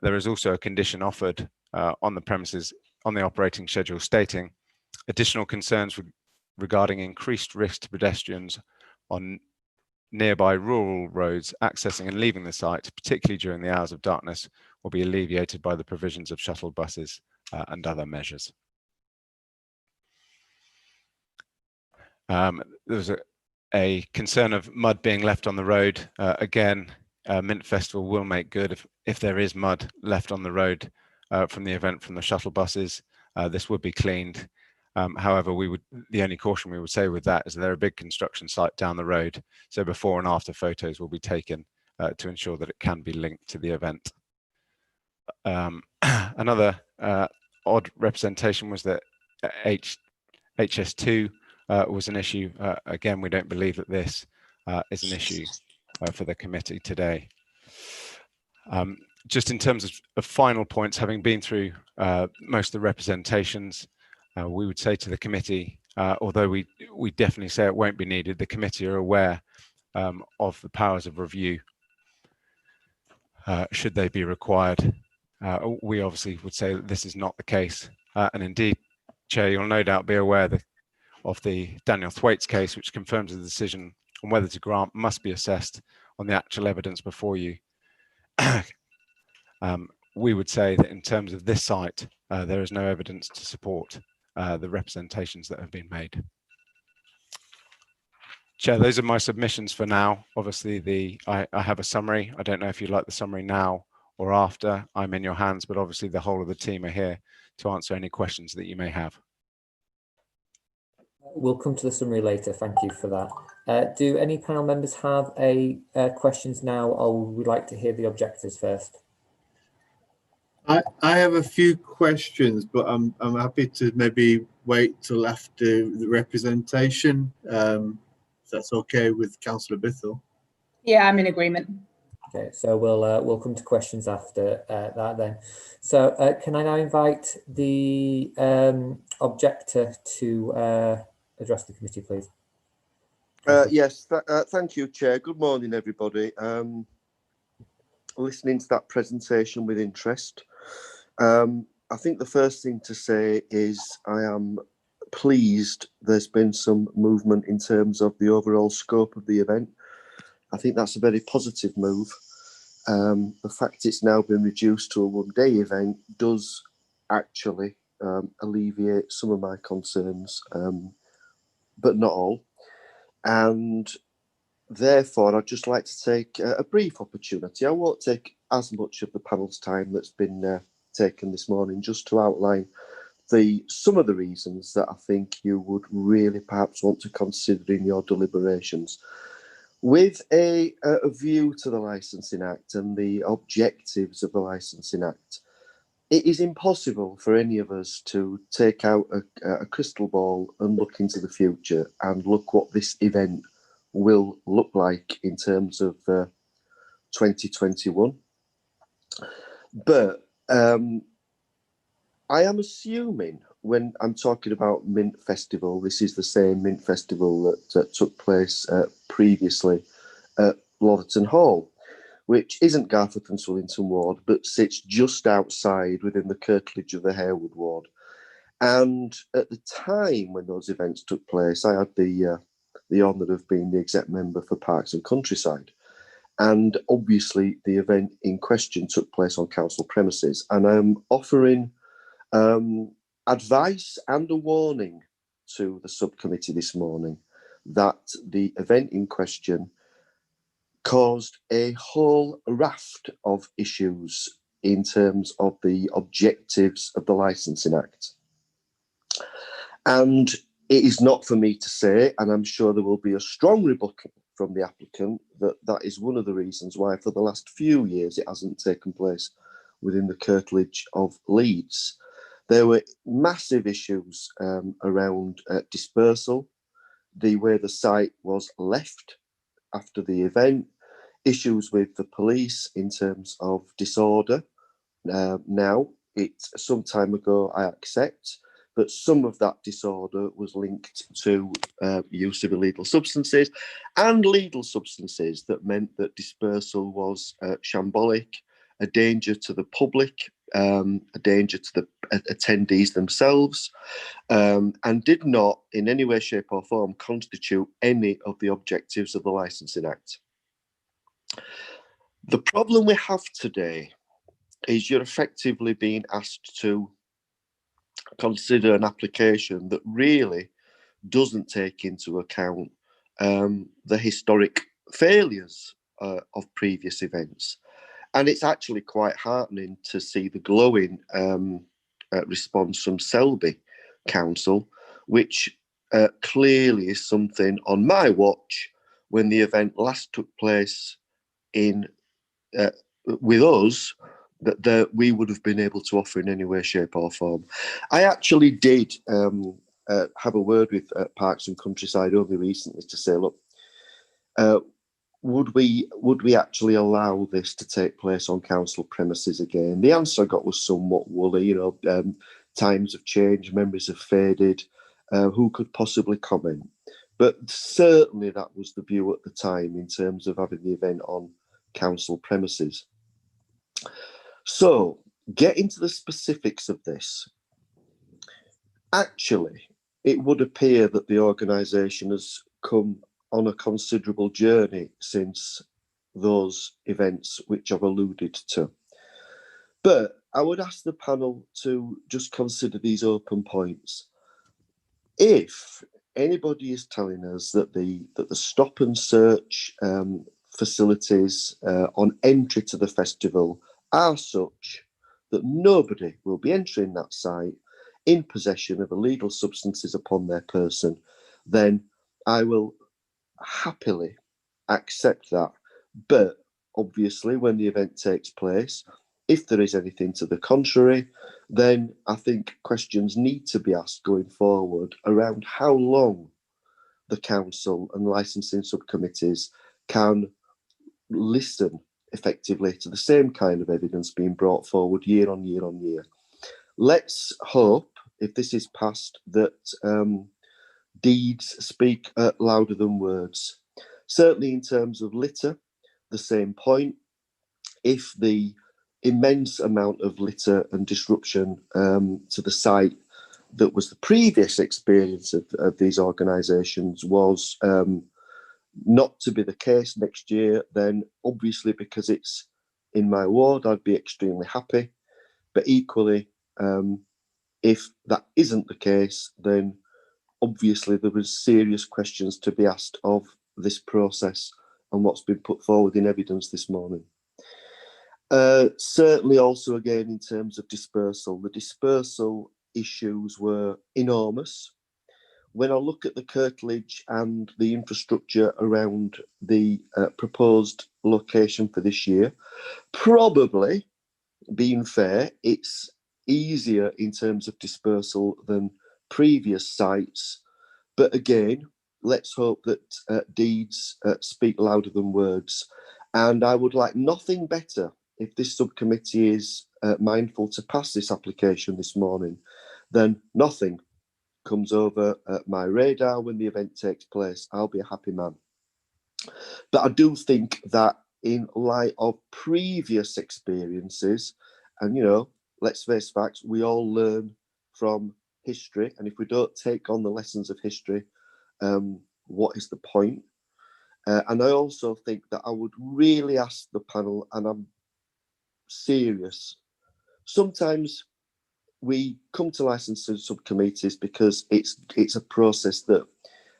There is also a condition offered on the premises on the operating schedule stating additional concerns regarding increased risk to pedestrians on nearby rural roads accessing and leaving the site, particularly during the hours of darkness, will be alleviated by the provisions of shuttle buses and other measures. There was a concern of mud being left on the road. Again, Mint Festival will make good if there is mud left on the road from the event, from the shuttle buses. This would be cleaned. However, the only caution we would say with that is they're a big construction site down the road, so before and after photos will be taken to ensure that it can be linked to the event. Another odd representation was that HS2 was an issue. Again, we don't believe that this is an issue for the committee today. Just in terms of final points, having been through most of the representations, we would say to the committee, although we definitely say it won't be needed, the committee are aware of the powers of review should they be required. We obviously would say that this is not the case. And indeed, Chair, you'll no doubt be aware of the Daniel Thwaites case, which confirms the decision on whether to grant must be assessed on the actual evidence before you. We would say that in terms of this site, there is no evidence to support the representations that have been made. Chair, those are my submissions for now. Obviously, I have a summary. I don't know if you'd like the summary now or after. I'm in your hands, but obviously the whole of the team are here to answer any questions that you may have. We'll come to the summary later. Thank you for that. Do any panel members have questions now, or would we like to hear the objectors first? I have a few questions, but I'm happy to maybe wait till after the representation, if that's okay with Councillor Bithell. Yeah, I'm in agreement. Okay, so we'll come to questions after that then. So can I now invite the objector to address the committee, please? Yes, thank you, Chair. Good morning, everybody. Listening to that presentation with interest. I think the first thing to say is I am pleased there's been some movement in terms of the overall scope of the event. I think that's a very positive move. The fact it's now been reduced to a one-day event does actually alleviate some of my concerns, but not all. And therefore, I'd just like to take a brief opportunity. I won't take as much of the panel's time that's been taken this morning, just to outline some of the reasons that I think you would really perhaps want to consider in your deliberations. With a view to the Licensing Act and the objectives of the Licensing Act, it is impossible for any of us to take out a crystal ball and look into the future and look what this event will look like in terms of 2021. But I am assuming when I'm talking about Mint Festival, this is the same Mint Festival that took place previously at Lotherton Hall, which isn't Garforth and Swillington ward, but sits just outside within the curtilage of the Harewood ward. And at the time when those events took place, I had the honour of being the exec member for Parks and Countryside. And obviously the event in question took place on council premises. And I'm offering advice and a warning to the subcommittee this morning that the event in question caused a whole raft of issues in terms of the objectives of the Licensing Act. And it is not for me to say, and I'm sure there will be a strong rebuttal from the applicant, that is one of the reasons why for the last few years it hasn't taken place within the curtilage of Leeds. There were massive issues around dispersal, the way the site was left after the event, issues with the police in terms of disorder. Now, it's some time ago, I accept, but some of that disorder was linked to use of illegal substances and legal substances that meant that dispersal was shambolic, a danger to the public, a danger to the attendees themselves, and did not in any way, shape or form constitute any of the objectives of the Licensing Act. The problem we have today is you're effectively being asked to consider an application that really doesn't take into account the historic failures of previous events. And it's actually quite heartening to see the glowing response from Selby Council, which clearly is something on my watch when the event last took place in with us that we would have been able to offer in any way, shape or form. I actually did have a word with Parks and Countryside only recently to say, look, would we actually allow this to take place on council premises again? The answer I got was somewhat woolly. You know, times have changed, memories have faded. Who could possibly comment? But certainly that was the view at the time in terms of having the event on council premises. So, get into the specifics of this. Actually, it would appear that the organisation has come on a considerable journey since those events which I've alluded to. But I would ask the panel to just consider these open points. If anybody is telling us that the stop and search facilities on entry to the festival are such that nobody will be entering that site in possession of illegal substances upon their person, then I will happily accept that. But obviously, when the event takes place, if there is anything to the contrary, then I think questions need to be asked going forward around how long the council and licensing subcommittees can listen effectively to the same kind of evidence being brought forward year on year on year. Let's hope, if this is passed, that deeds speak louder than words. Certainly in terms of litter, the same point. If the immense amount of litter and disruption to the site that was the previous experience of these organisations was not to be the case next year, then obviously because it's in my ward, I'd be extremely happy. But equally, if that isn't the case, then obviously there was serious questions to be asked of this process and what's been put forward in evidence this morning. Certainly also again in terms of dispersal, the dispersal issues were enormous. When I look at the curtilage and the infrastructure around the proposed location for this year, probably, being fair, it's easier in terms of dispersal than previous sites. But again, let's hope that deeds speak louder than words. And I would like nothing better if this subcommittee is mindful to pass this application this morning, then nothing comes over my radar when the event takes place. I'll be a happy man. But I do think that in light of previous experiences, and you know, let's face facts, we all learn from history, and if we don't take on the lessons of history, what is the point? And I also think that I would really ask the panel, and I'm serious, sometimes we come to licensing subcommittees because it's a process that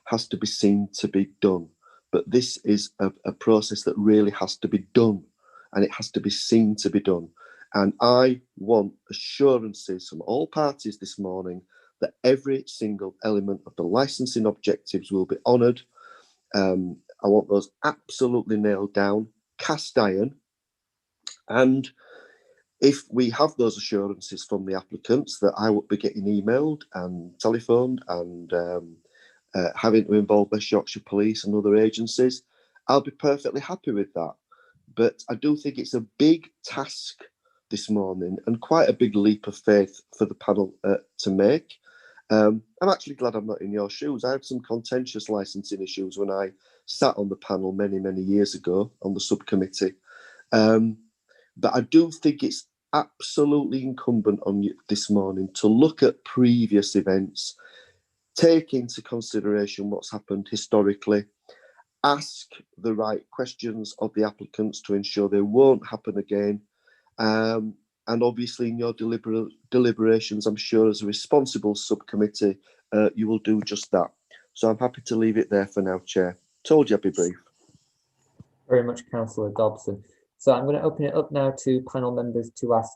has to be seen to be done. But this is a process that really has to be done, and it has to be seen to be done. And I want assurances from all parties this morning that every single element of the licensing objectives will be honoured. I want those absolutely nailed down, cast iron. And if we have those assurances from the applicants that I will be getting emailed and telephoned and having to involve West Yorkshire Police and other agencies, I'll be perfectly happy with that. But I do think it's a big task this morning and quite a big leap of faith for the panel to make. I'm actually glad I'm not in your shoes. I had some contentious licensing issues when I sat on the panel many, many years ago on the subcommittee. But I do think it's absolutely incumbent on you this morning to look at previous events, take into consideration what's happened historically, ask the right questions of the applicants to ensure they won't happen again. And obviously in your deliberations, I'm sure as a responsible subcommittee, you will do just that. So I'm happy to leave it there for now, Chair. Told you I'd be brief. Very much, Councillor Dobson. So I'm going to open it up now to panel members to ask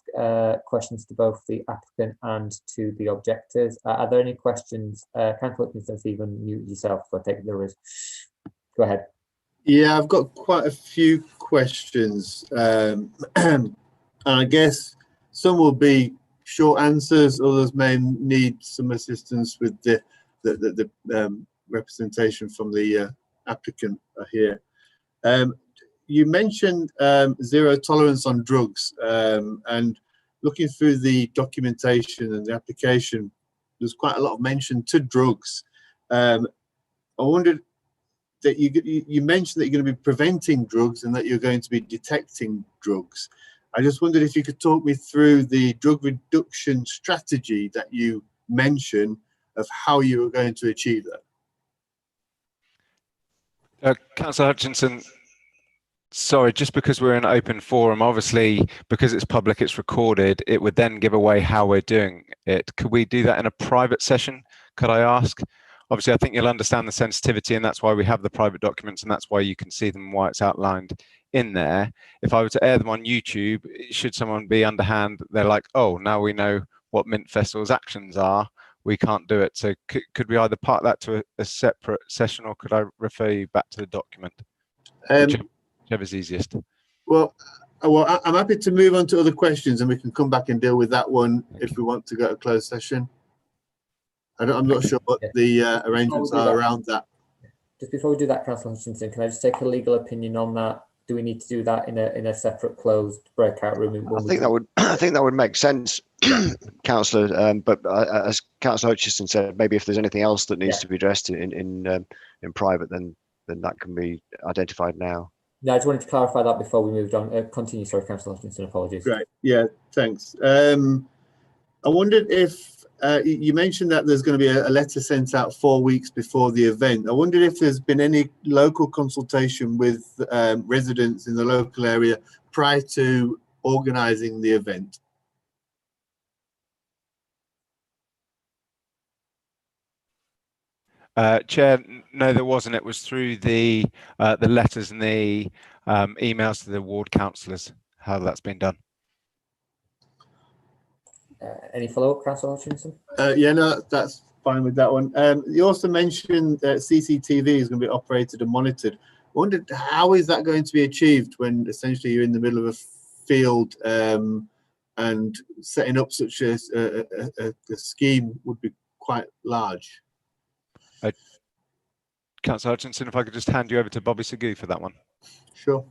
questions to both the applicant and to the objectors. Are there any questions? Councillor Hutchinson, even mute yourself, so I take there is. Go ahead. Yeah, I've got quite a few questions. And I guess some will be short answers, others may need some assistance with the representation from the applicant here. You mentioned zero tolerance on drugs, and looking through the documentation and the application, there's quite a lot of mention to drugs. I wondered that you mentioned that you're going to be preventing drugs and that you're going to be detecting drugs. I just wondered if you could talk me through the drug reduction strategy that you mentioned of how you were going to achieve that. Councillor Hutchinson, sorry, just because we're in an open forum, obviously, because it's public, it's recorded, it would then give away how we're doing it. Could we do that in a private session, could I ask? Obviously, I think you'll understand the sensitivity, and that's why we have the private documents, and that's why you can see them and why it's outlined in there. If I were to air them on YouTube, should someone be underhand, they're like, oh, now we know what Mint Festival's actions are, we can't do it. So could we either part that to a separate session, or could I refer you back to the document? Whichever's easiest. Well, I'm happy to move on to other questions, and we can come back and deal with that one if we want to go to closed session. I'm not sure what the arrangements are around that. Just before we do that, Councillor Hutchinson, can I just take a legal opinion on that? Do we need to do that in a separate closed breakout room? I think that would make sense, Councillor. But as Councillor Hutchinson said, maybe if there's anything else that needs to be addressed in private, then that can be identified now. No, I just wanted to clarify that before we moved on. Continue, sorry, Councillor Hutchinson. Apologies. Great. Yeah, thanks. I wondered if you mentioned that there's going to be a letter sent out 4 weeks before the event. I wondered if there's been any local consultation with residents in the local area prior to organising the event. Chair, no, there wasn't. It was through the letters and the emails to the ward councillors, how that's been done. Any follow-up, Councillor Hutchinson? Yeah, no, that's fine with that one. You also mentioned that CCTV is going to be operated and monitored. I wondered, how is that going to be achieved when essentially you're in the middle of a field, and setting up such a scheme would be quite large? Councillor Hutchinson, if I could just hand you over to Bobby Sagoo for that one. Sure.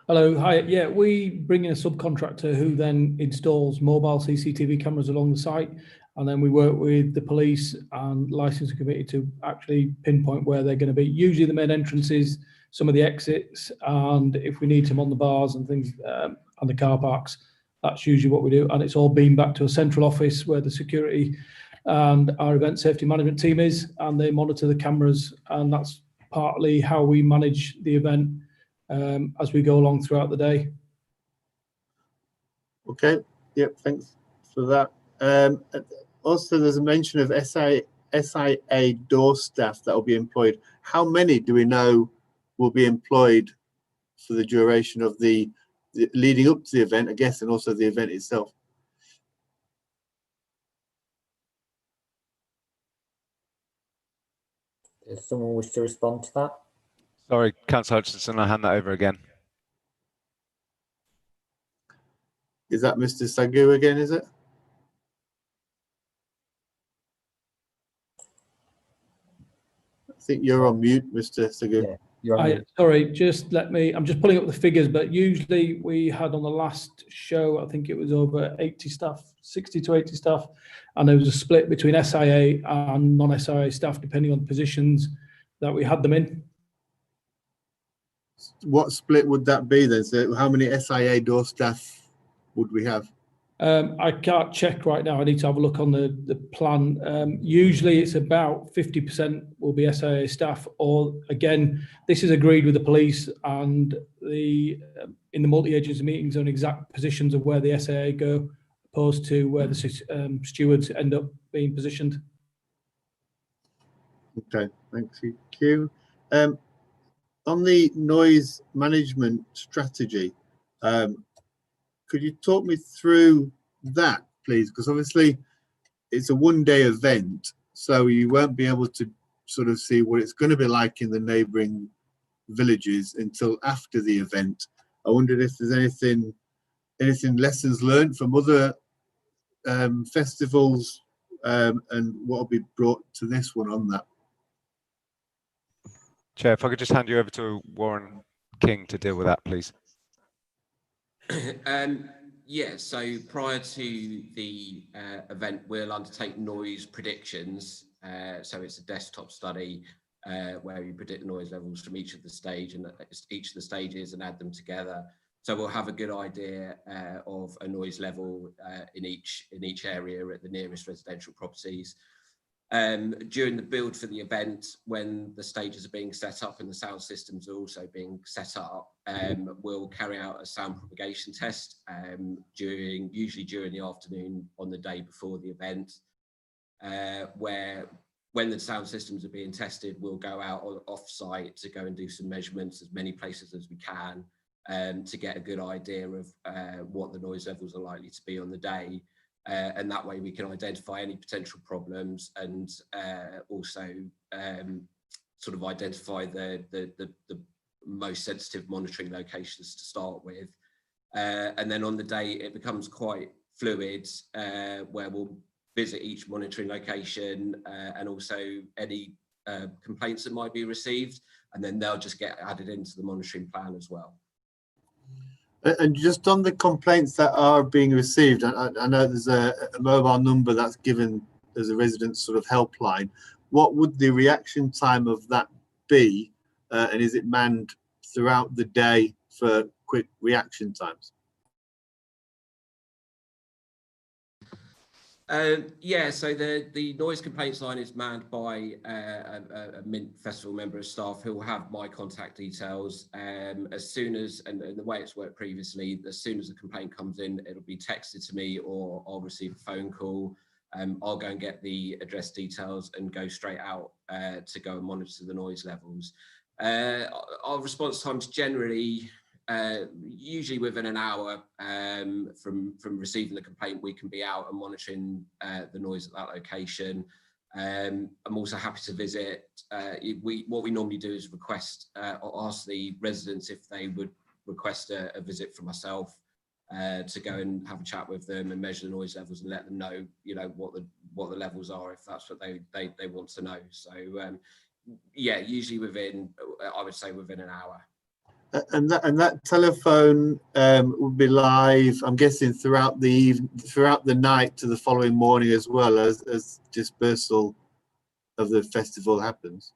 Hello, hi. Yeah, we bring in a subcontractor who then installs mobile CCTV cameras along the site, and then we work with the police and licensing committee to actually pinpoint where they're going to be. Usually the main entrances, some of the exits, and if we need them on the bars and things, and the car parks, that's usually what we do. And it's all beamed back to a central office where the security and our event safety management team is, and they monitor the cameras, and that's partly how we manage the event as we go along throughout the day. Okay, yep, thanks for that. Also, there's a mention of SIA door staff that will be employed. How many do we know will be employed for the duration of the leading up to the event, I guess, and also the event itself? Does someone wish to respond to that? Sorry, Councillor Hutchinson, I'll hand that over again. Is that Mr. Sagoo again, is it? I think you're on mute, Mr. Sagoo. Yeah, you're on mute. Sorry, just let me, I'm just pulling up the figures, but usually we had on the last show, I think it was over 80 staff, 60 to 80 staff, and there was a split between SIA and non-SIA staff, depending on the positions that we had them in. What split would that be then? So how many SIA door staff would we have? I can't check right now. I need to have a look on the plan. Usually it's about 50% will be SIA staff, or again, this is agreed with the police and the in the multi-agency meetings on exact positions of where the SIA go, opposed to where the stewards end up being positioned. Okay, thank you. On the noise management strategy, could you talk me through that, please? Because obviously it's a one-day event, so you won't be able to sort of see what it's going to be like in the neighbouring villages until after the event. I wondered if there's anything lessons learned from other festivals, and what will be brought to this one on that. Chair, if I could just hand you over to Warren King to deal with that, please. Yeah, so prior to the event, we'll undertake noise predictions. So it's a desktop study where you predict noise levels from each of the stages and add them together. So we'll have a good idea of a noise level in each area at the nearest residential properties. During the build for the event, when the stages are being set up and the sound systems are also being set up, we'll carry out a sound propagation test usually during the afternoon on the day before the event, where when the sound systems are being tested, we'll go out off-site to go and do some measurements as many places as we can to get a good idea of what the noise levels are likely to be on the day. And that way we can identify any potential problems and also sort of identify the most sensitive monitoring locations to start with. And then on the day it becomes quite fluid, where we'll visit each monitoring location and also any complaints that might be received, and then they'll just get added into the monitoring plan as well. And just on the complaints that are being received, I know there's a mobile number that's given as a resident sort of helpline. What would the reaction time of that be? And is it manned throughout the day for quick reaction times? Yeah, so the noise complaints line is manned by a Mint Festival member of staff who will have my contact details. As soon as, and the way it's worked previously, as soon as the complaint comes in, it'll be texted to me or I'll receive a phone call. I'll go and get the address details and go straight out to go and monitor the noise levels. Our response times generally, usually within an hour from receiving the complaint, we can be out and monitoring the noise at that location. I'm also happy to visit. What we normally do is request or ask the residents if they would request a visit from myself to go and have a chat with them and measure the noise levels and let them know, what the levels are if that's what they want to know. So yeah, usually I would say within an hour. And that telephone would be live, I'm guessing, throughout the night to the following morning, as well as dispersal of the festival happens.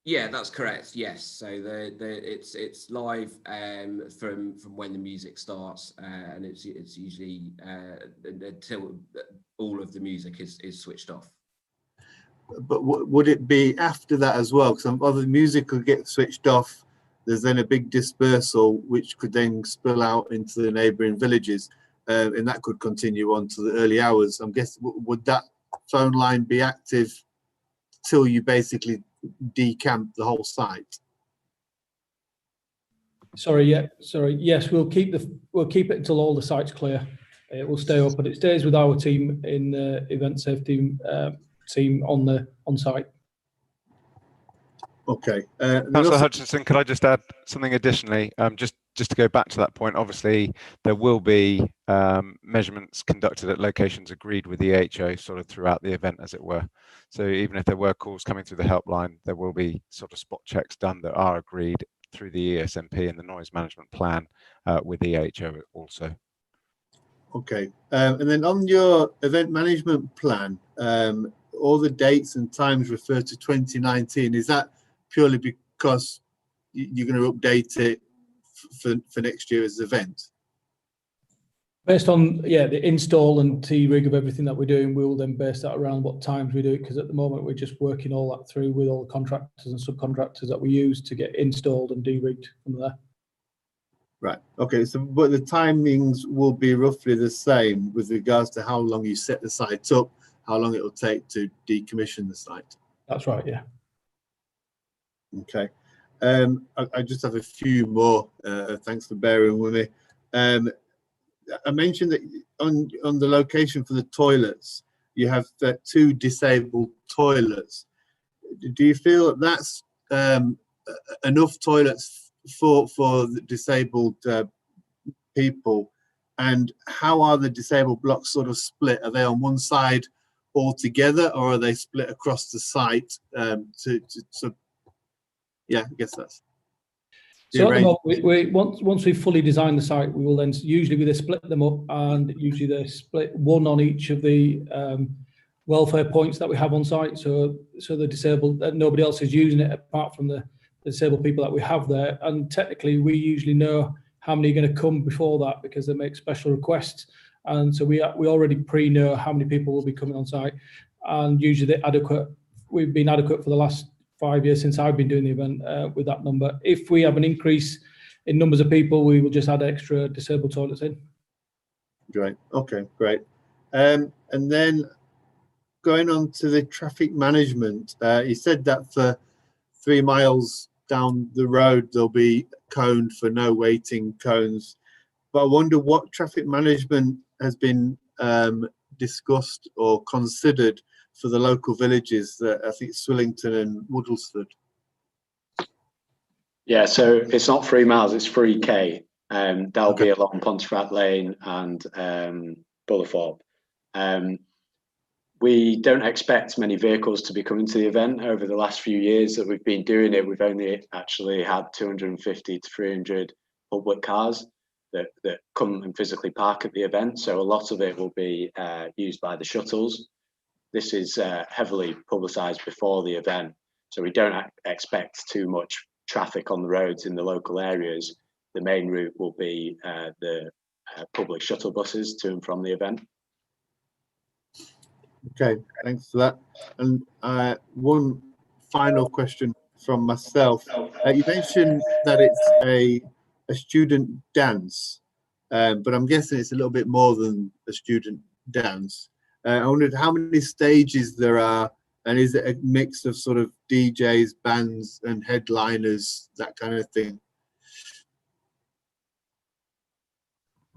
Yeah, that's correct. Yes, so it's live from when the music starts, and it's usually until all of the music is switched off. But would it be after that as well? Because some other music could get switched off. There's then a big dispersal, which could then spill out into the neighbouring villages, and that could continue on to the early hours. I'm guessing, would that phone line be active till you basically decamp the whole site? Sorry, yes, we'll keep it until all the site's clear. It will stay up, but it stays with our team in the event safety team on site. Okay. Councillor Hutchinson, could I just add something additionally? Just to go back to that point, obviously there will be measurements conducted at locations agreed with the EHO sort of throughout the event, as it were. So even if there were calls coming through the helpline, there will be sort of spot checks done that are agreed through the ESMP and the noise management plan with EHO also. Okay, and then on your event management plan, all the dates and times refer to 2019. Is that purely because you're going to update it for next year's event? Based on, the install and T-rig of everything that we're doing, we will then base that around what times we do it, because at the moment we're just working all that through with all the contractors and subcontractors that we use to get installed and de-rigged from there. Right. Okay. So, but the timings will be roughly the same with regards to how long you set the site up, how long it will take to decommission the site. That's right. Yeah. Okay. I just have a few more. Thanks for bearing with me. I mentioned that on the location for the toilets, you have 2 disabled toilets. Do you feel that that's enough toilets for the disabled people? And how are the disabled blocks sort of split? Are they on one side altogether, or are they split across the site? Yeah, I guess that's. So at the moment, once we've fully designed the site, we will then usually split them up, and usually they split one on each of the welfare points that we have on site. So the disabled, nobody else is using it apart from the disabled people that we have there. And technically, we usually know how many are going to come before that because they make special requests, and so we already know how many people will be coming on site, and usually they're adequate. We've been adequate for the last 5 years since I've been doing the event with that number. If we have an increase in numbers of people, we will just add extra disabled toilets in. Great. Okay, great. And then going on to the traffic management, you said that for 3 miles down the road, there'll be coned for no waiting cones. But I wonder what traffic management has been discussed or considered for the local villages, I think Swillington and Woodlesford. Yeah, so it's not 3 miles, it's 3K. That'll be along Pontefract Lane and Bullerthorpe. We don't expect many vehicles to be coming to the event. Over the last few years that we've been doing it, we've only actually had 250 to 300 public cars that come and physically park at the event. So a lot of it will be used by the shuttles. This is heavily publicised before the event, so we don't expect too much traffic on the roads in the local areas. The main route will be the public shuttle buses to and from the event. Okay, thanks for that. And one final question from myself. You mentioned that it's a student dance, but I'm guessing it's a little bit more than a student dance. I wondered how many stages there are, and is it a mix of sort of DJs, bands, and headliners, that kind of thing?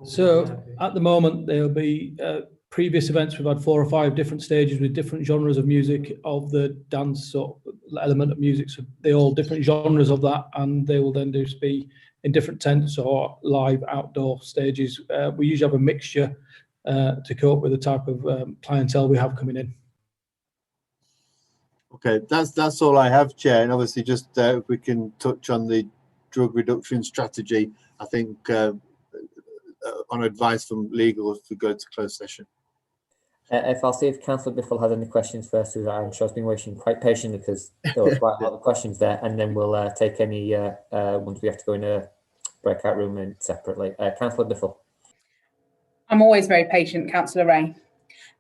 So at the moment, there'll be previous events. We've had 4 or 5 different stages with different genres of music of the dance sort of element of music. So they're all different genres of that, and they will then just be in different tents or live outdoor stages. We usually have a mixture to cope with the type of clientele we have coming in. Okay, that's all I have, Chair. And obviously, just if we can touch on the drug reduction strategy, I think on advice from legal if we go to closed session. If I'll see if Councillor Biffle has any questions first, as I'm sure I've been waiting quite patiently because there were quite a lot of questions there, and then we'll take any ones we have to go in a breakout room and separately. Councillor Biffle. I'm always very patient, Councillor Ray.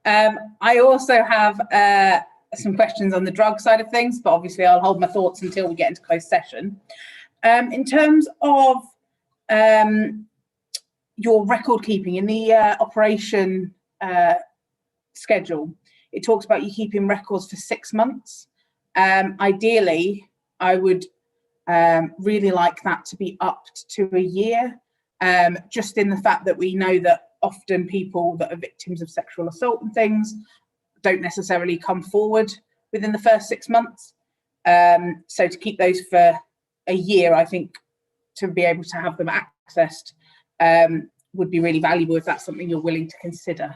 I also have some questions on the drug side of things, but obviously I'll hold my thoughts until we get into closed session. In terms of your record keeping in the operation schedule, it talks about you keeping records for 6 months. Ideally, I would really like that to be upped to a year, just in the fact that we know that often people that are victims of sexual assault and things don't necessarily come forward within the first 6 months. So to keep those for a year, I think to be able to have them accessed would be really valuable if that's something you're willing to consider.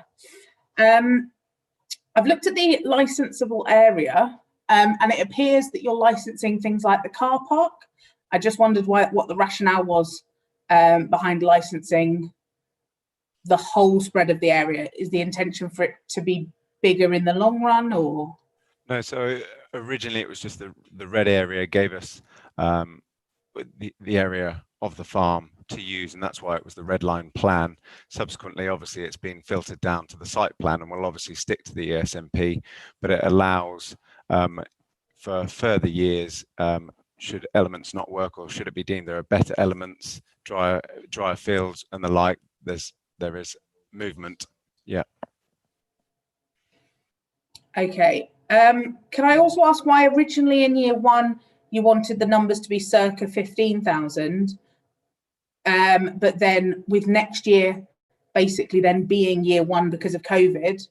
I've looked at the licensable area and it appears that you're licensing things like the car park. I just wondered what the rationale was behind licensing the whole spread of the area. Is the intention for it to be bigger in the long run, or? No, so originally it was just the red area gave us the area of the farm to use, and that's why it was the red line plan. Subsequently, obviously, it's been filtered down to the site plan, and we'll obviously stick to the ESMP, but it allows for further years should elements not work, or should it be deemed there are better elements, drier fields and the like? There is movement. Yeah. Okay. Can I also ask why originally in year one you wanted the numbers to be circa 15,000, but then with next year basically then being year one because of COVID,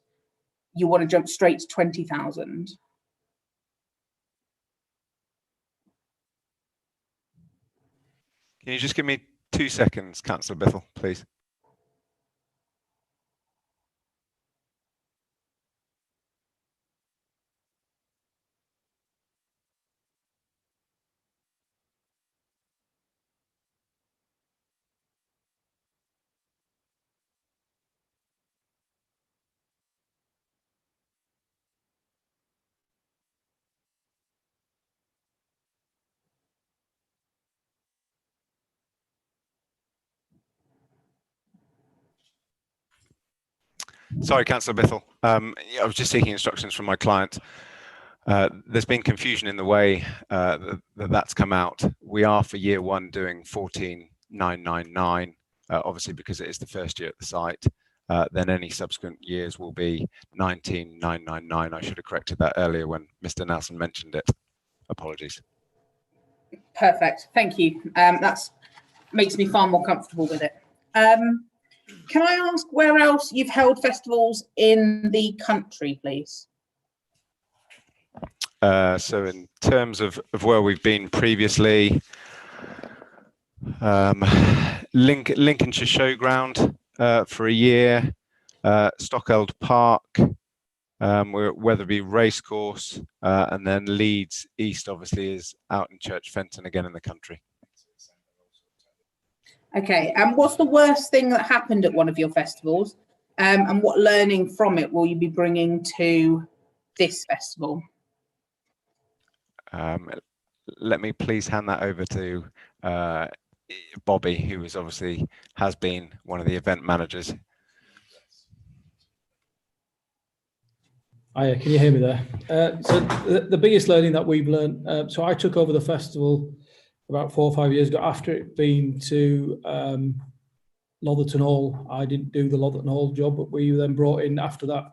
you want to jump straight to 20,000? Can you just give me 2 seconds, Councillor Bithell, please? Sorry, Councillor Bithell. I was just seeking instructions from my client. There's been confusion in the way that's come out. We are for year one doing 14,999, obviously because it is the first year at the site. Then any subsequent years will be 19,999. I should have corrected that earlier when Mr. Nelson mentioned it. Apologies. Perfect, thank you. That makes me far more comfortable with it. Can I ask where else you've held festivals in the country, please? So in terms of where we've been previously, Lincolnshire Showground for a year, Stockeld Park, we're at Wetherby Racecourse, and then Leeds East obviously is out in Church Fenton again in the country. Okay, and what's the worst thing that happened at one of your festivals, and what learning from it will you be bringing to this festival? Let me please hand that over to Bobby, who is obviously has been one of the event managers. Hiya, can you hear me there? So the biggest learning that we've learned, so I took over the festival about 4 or 5 years ago after it being to Lotherton Hall. I didn't do the Lotherton Hall job, but we then brought in after that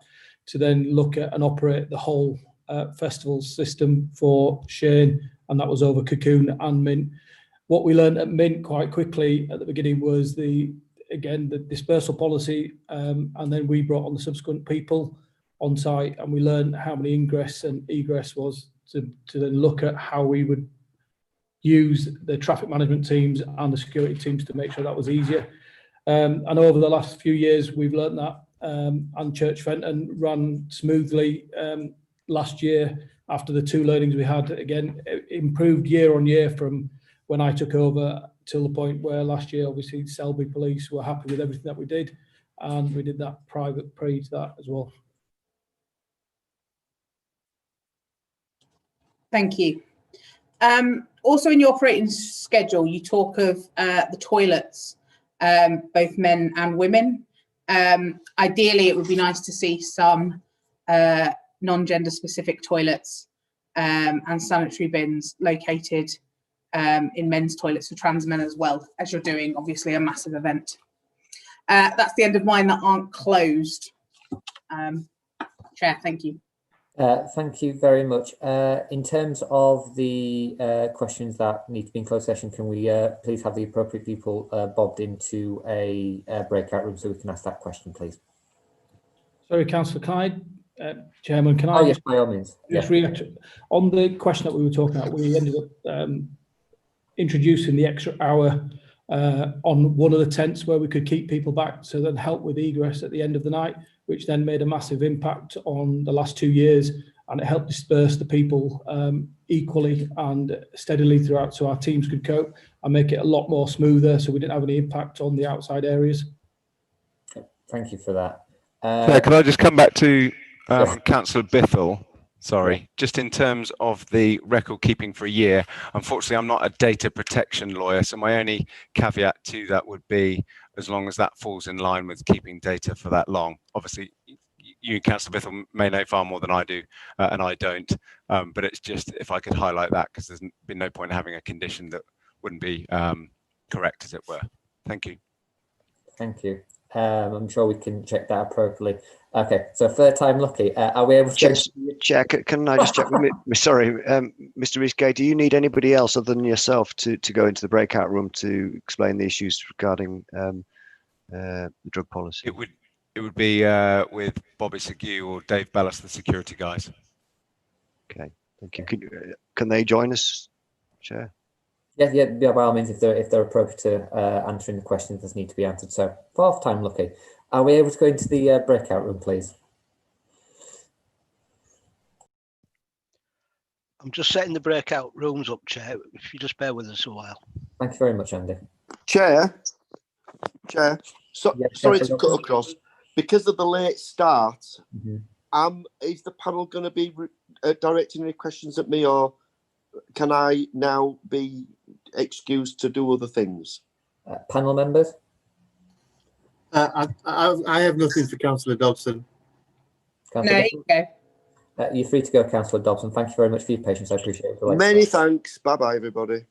to then look at and operate the whole festival system for Shane, and that was over Cocoon and Mint. What we learned at Mint quite quickly at the beginning was the dispersal policy, and then we brought on the subsequent people on site, and we learned how many ingress and egress was to then look at how we would use the traffic management teams and the security teams to make sure that was easier. And over the last few years, we've learned that, and Church Fenton ran smoothly last year after the 2 learnings we had. Again, improved year on year from when I took over till the point where last year, obviously, Selby Police were happy with everything that we did, and we did that private pre to that as well. Thank you. Also in your operating schedule, you talk of the toilets, both men and women. Ideally, it would be nice to see some non-gender specific toilets and sanitary bins located in men's toilets for trans men as well, as you're doing, obviously, a massive event. That's the end of mine that aren't closed. Chair, thank you. Thank you very much. In terms of the questions that need to be in closed session, can we please have the appropriate people bobbed into a breakout room so we can ask that question, please? Sorry, Councillor, can I, Chairman, can I? Oh, yes, by all means. Just react on the question that we were talking about. We ended up introducing the extra hour on one of the tents where we could keep people back to then help with egress at the end of the night, which then made a massive impact on the last 2 years, and it helped disperse the people equally and steadily throughout, so our teams could cope and make it a lot more smoother, so we didn't have any impact on the outside areas. Thank you for that. Can I just come back to Councillor Bithell? Sorry, just in terms of the record keeping for a year, unfortunately, I'm not a data protection lawyer, so my only caveat to that would be as long as that falls in line with keeping data for that long. Obviously, you, Councillor Bithell, may know far more than I do, and I don't. But it's just if I could highlight that, because there's been no point in having a condition that wouldn't be correct, as it were. Thank you. Thank you. I'm sure we can check that appropriately. Okay, so third time lucky. Are we able to? Chair, can I just check? Sorry, Mr. Rees-Gay, do you need anybody else other than yourself to go into the breakout room to explain the issues regarding the drug policy? It would be with Bobby Sagoo or Dave Bellis, the security guys. Okay, thank you. Can they join us, Chair? Yeah, by all means, if they're appropriate to answering the questions that need to be answered. So fourth time lucky. Are we able to go into the breakout room, please? I'm just setting the breakout rooms up, Chair, if you just bear with us a while. Thank you very much, Andy. Chair, so, Yes, sorry Councillor to cut Dobson. across. Because of the late start, Mm-hmm. Is the panel going to be directing any questions at me, or can I now be excused to do other things? Panel members? I have nothing for Councillor Dobson. Councillor you go. You're free to go, Councillor Dobson. Thank you very much for your patience. I appreciate it. Many thanks. Bye-bye, everybody.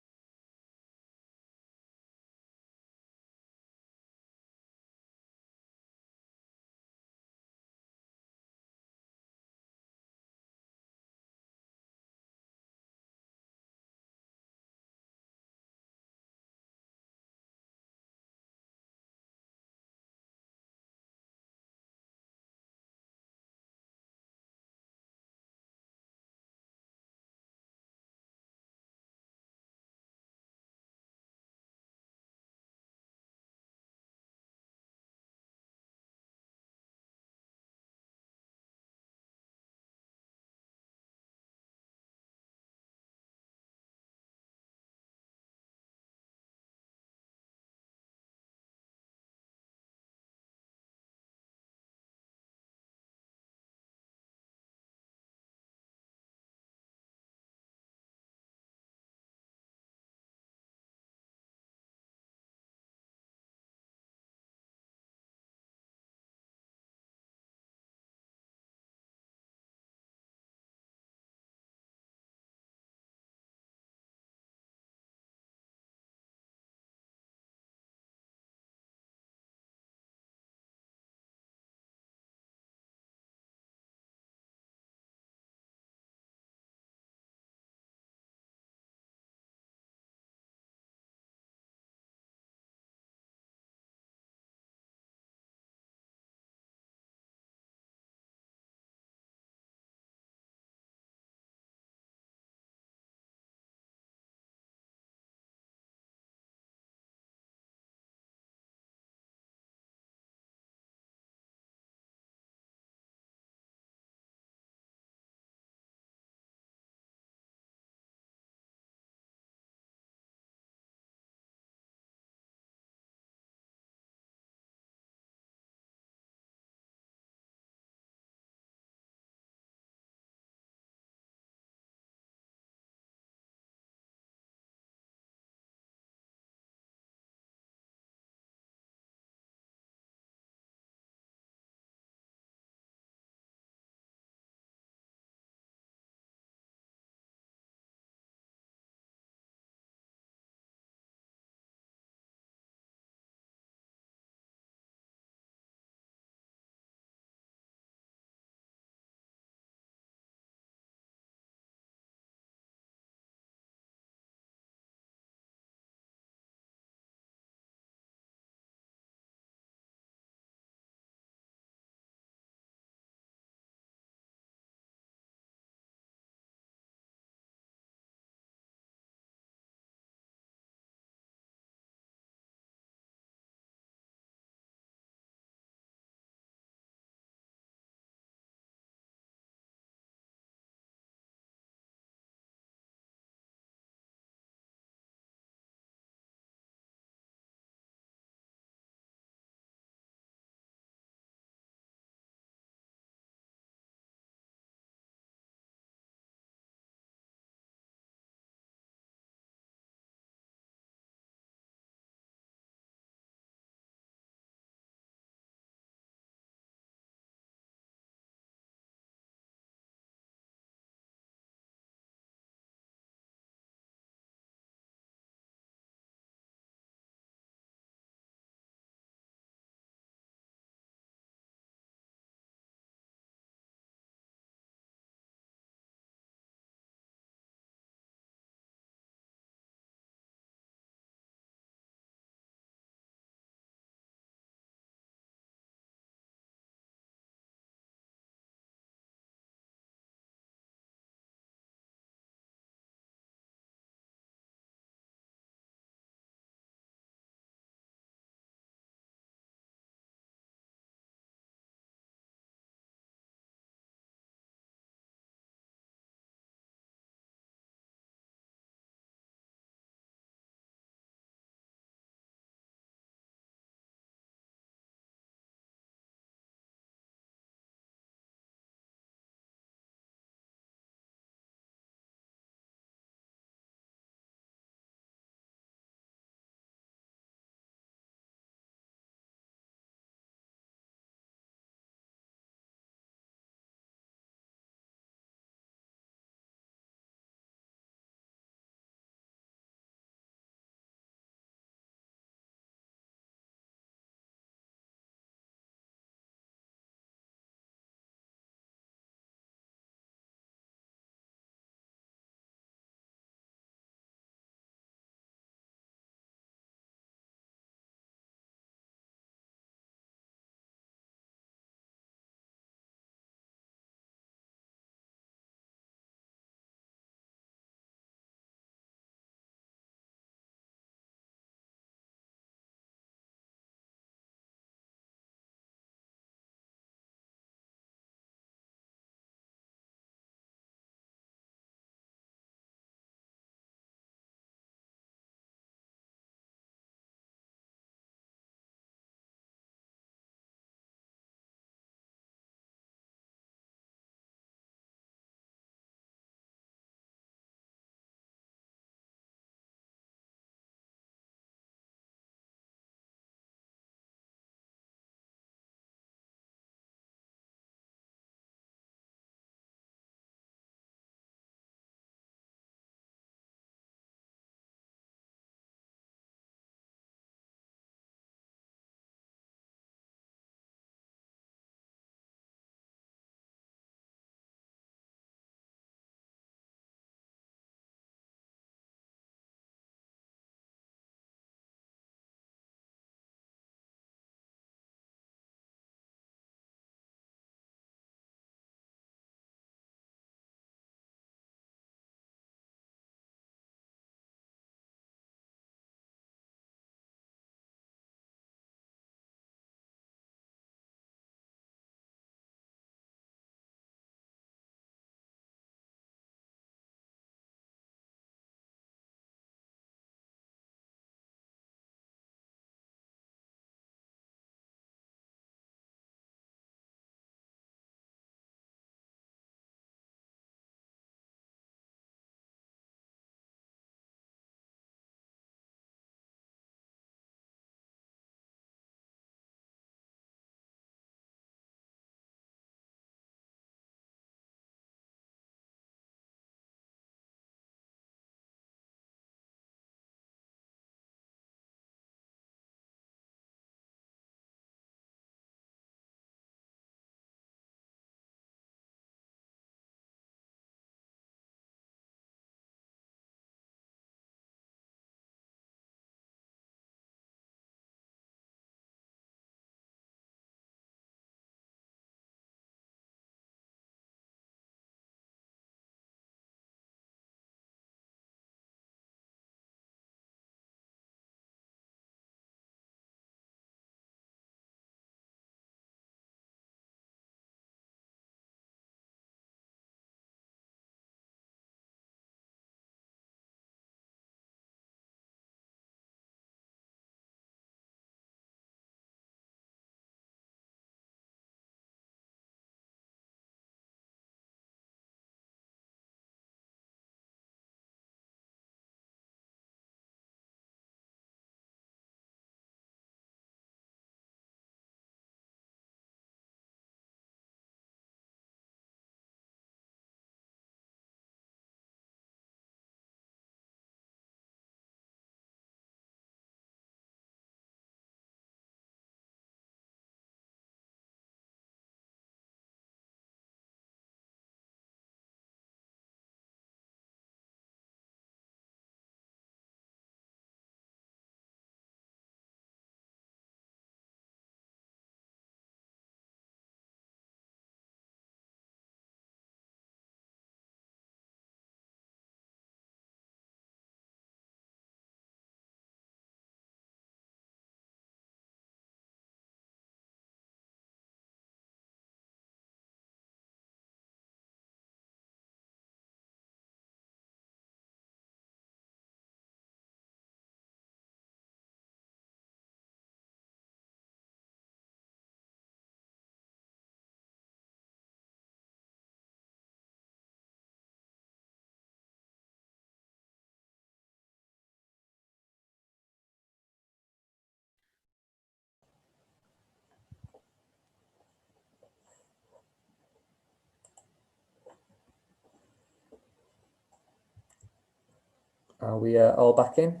Are we all back in?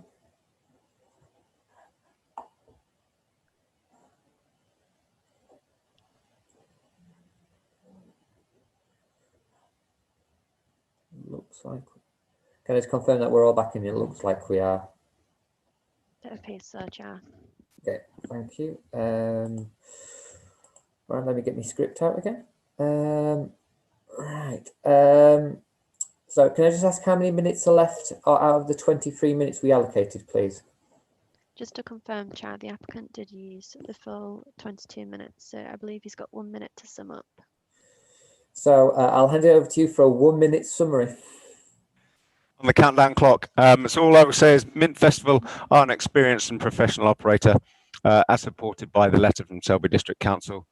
Looks like. Can I just confirm that we're all back in? It looks like we are. It appears so, Chair. Okay, thank you. Right, let me get my script out again. Right. So can I just ask how many minutes are left out of the 23 minutes we allocated, please? Just to confirm, Chair, the applicant did use the full 22 minutes, so I believe he's got 1 minute to sum up. So I'll hand it over to you for a 1 minute summary. On the countdown clock. So all I would say is Mint Festival are an experienced and professional operator, as supported by the letter from Selby District Council.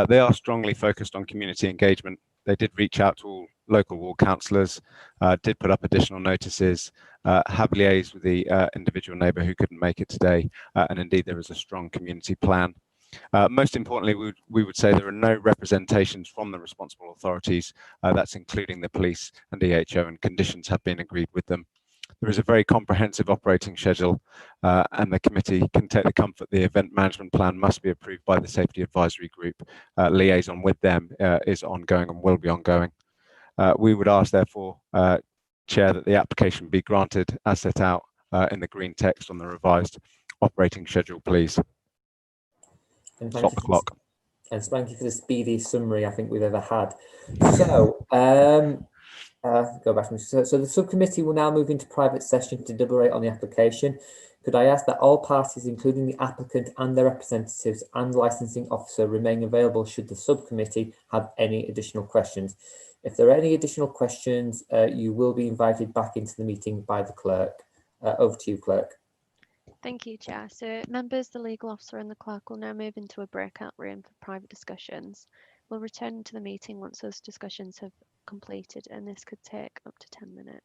They are strongly focused on community engagement. They did reach out to all local ward councillors, did put up additional notices, have liaised with the individual neighbour who couldn't make it today, and indeed there is a strong community plan. Most importantly, we would say there are no representations from the responsible authorities, that's including the police and EHO, and conditions have been agreed with them. There is a very comprehensive operating schedule, and the committee can take the comfort the event management plan must be approved by the Safety Advisory Group. Liaison with them is ongoing and will be ongoing. We would ask, therefore, Chair, that the application be granted as set out in the green text on the revised operating schedule, please. And Stop the clock. And thank you for the speedy summary I think we've ever had. So, go back. So the subcommittee will now move into private session to deliberate on the application. Could I ask that all parties, including the applicant and their representatives and licensing officer, remain available should the subcommittee have any additional questions? If there are any additional questions, you will be invited back into the meeting by the clerk. Over to you, clerk. Thank you, Chair. So members, the legal officer and the clerk will now move into a breakout room for private discussions. We'll return to the meeting once those discussions have completed, and this could take up to 10 minutes.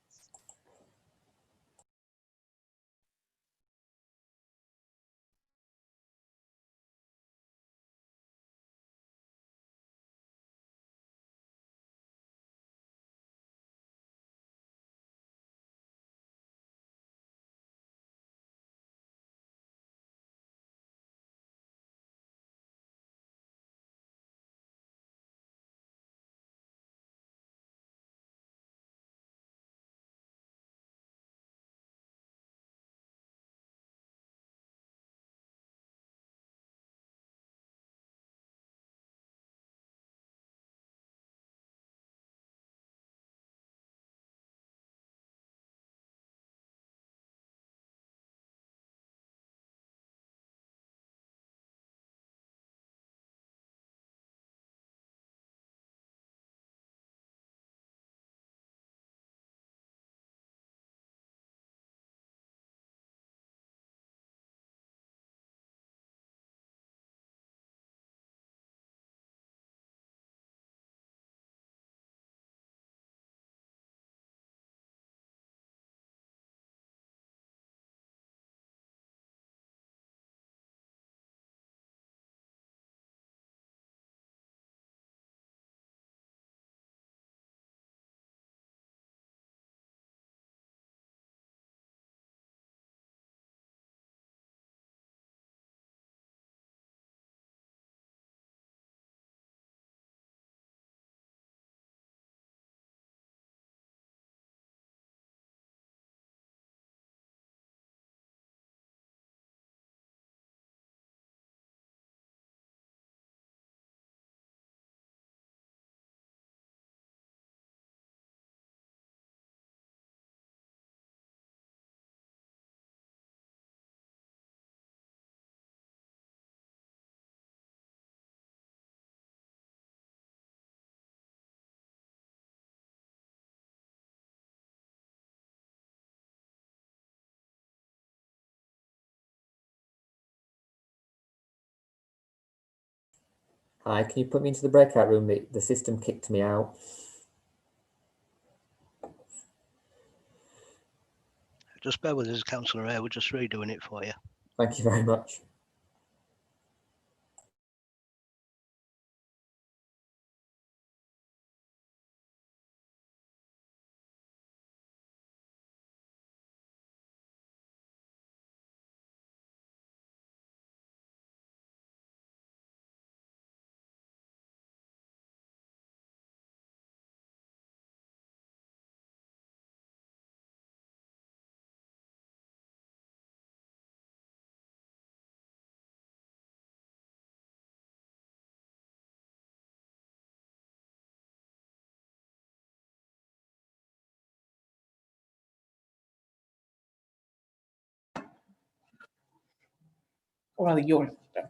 Hi, can you put me into the breakout room? The system kicked me out. Just bear with us, Councillor Air. We're just redoing it for you. Thank you very much. or rather your investor.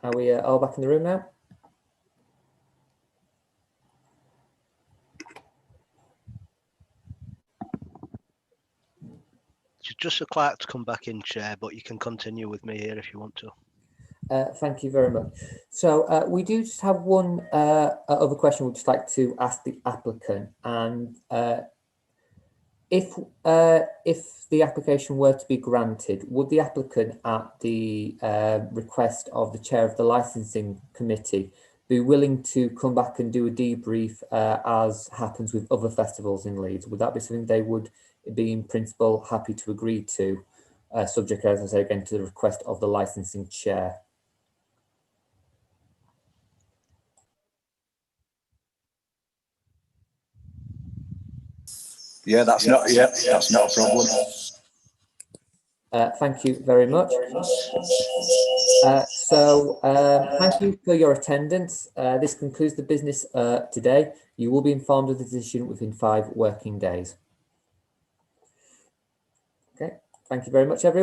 Are we all back in the room now? Just the clerk to come back in, Chair, but you can continue with me here if you want to. Thank you very much. So we do just have one other question we'd just like to ask the applicant, and if the application were to be granted, would the applicant, at the request of the chair of the licensing committee, be willing to come back and do a debrief as happens with other festivals in Leeds? Would that be something they would be in principle happy to agree to, subject, as I say again, to the request of the licensing chair? Yeah, that's not a problem. Thank you very much. Thank you for your attendance. This concludes the business today. You will be informed of the decision within 5 working days. Okay, thank you very much, everyone.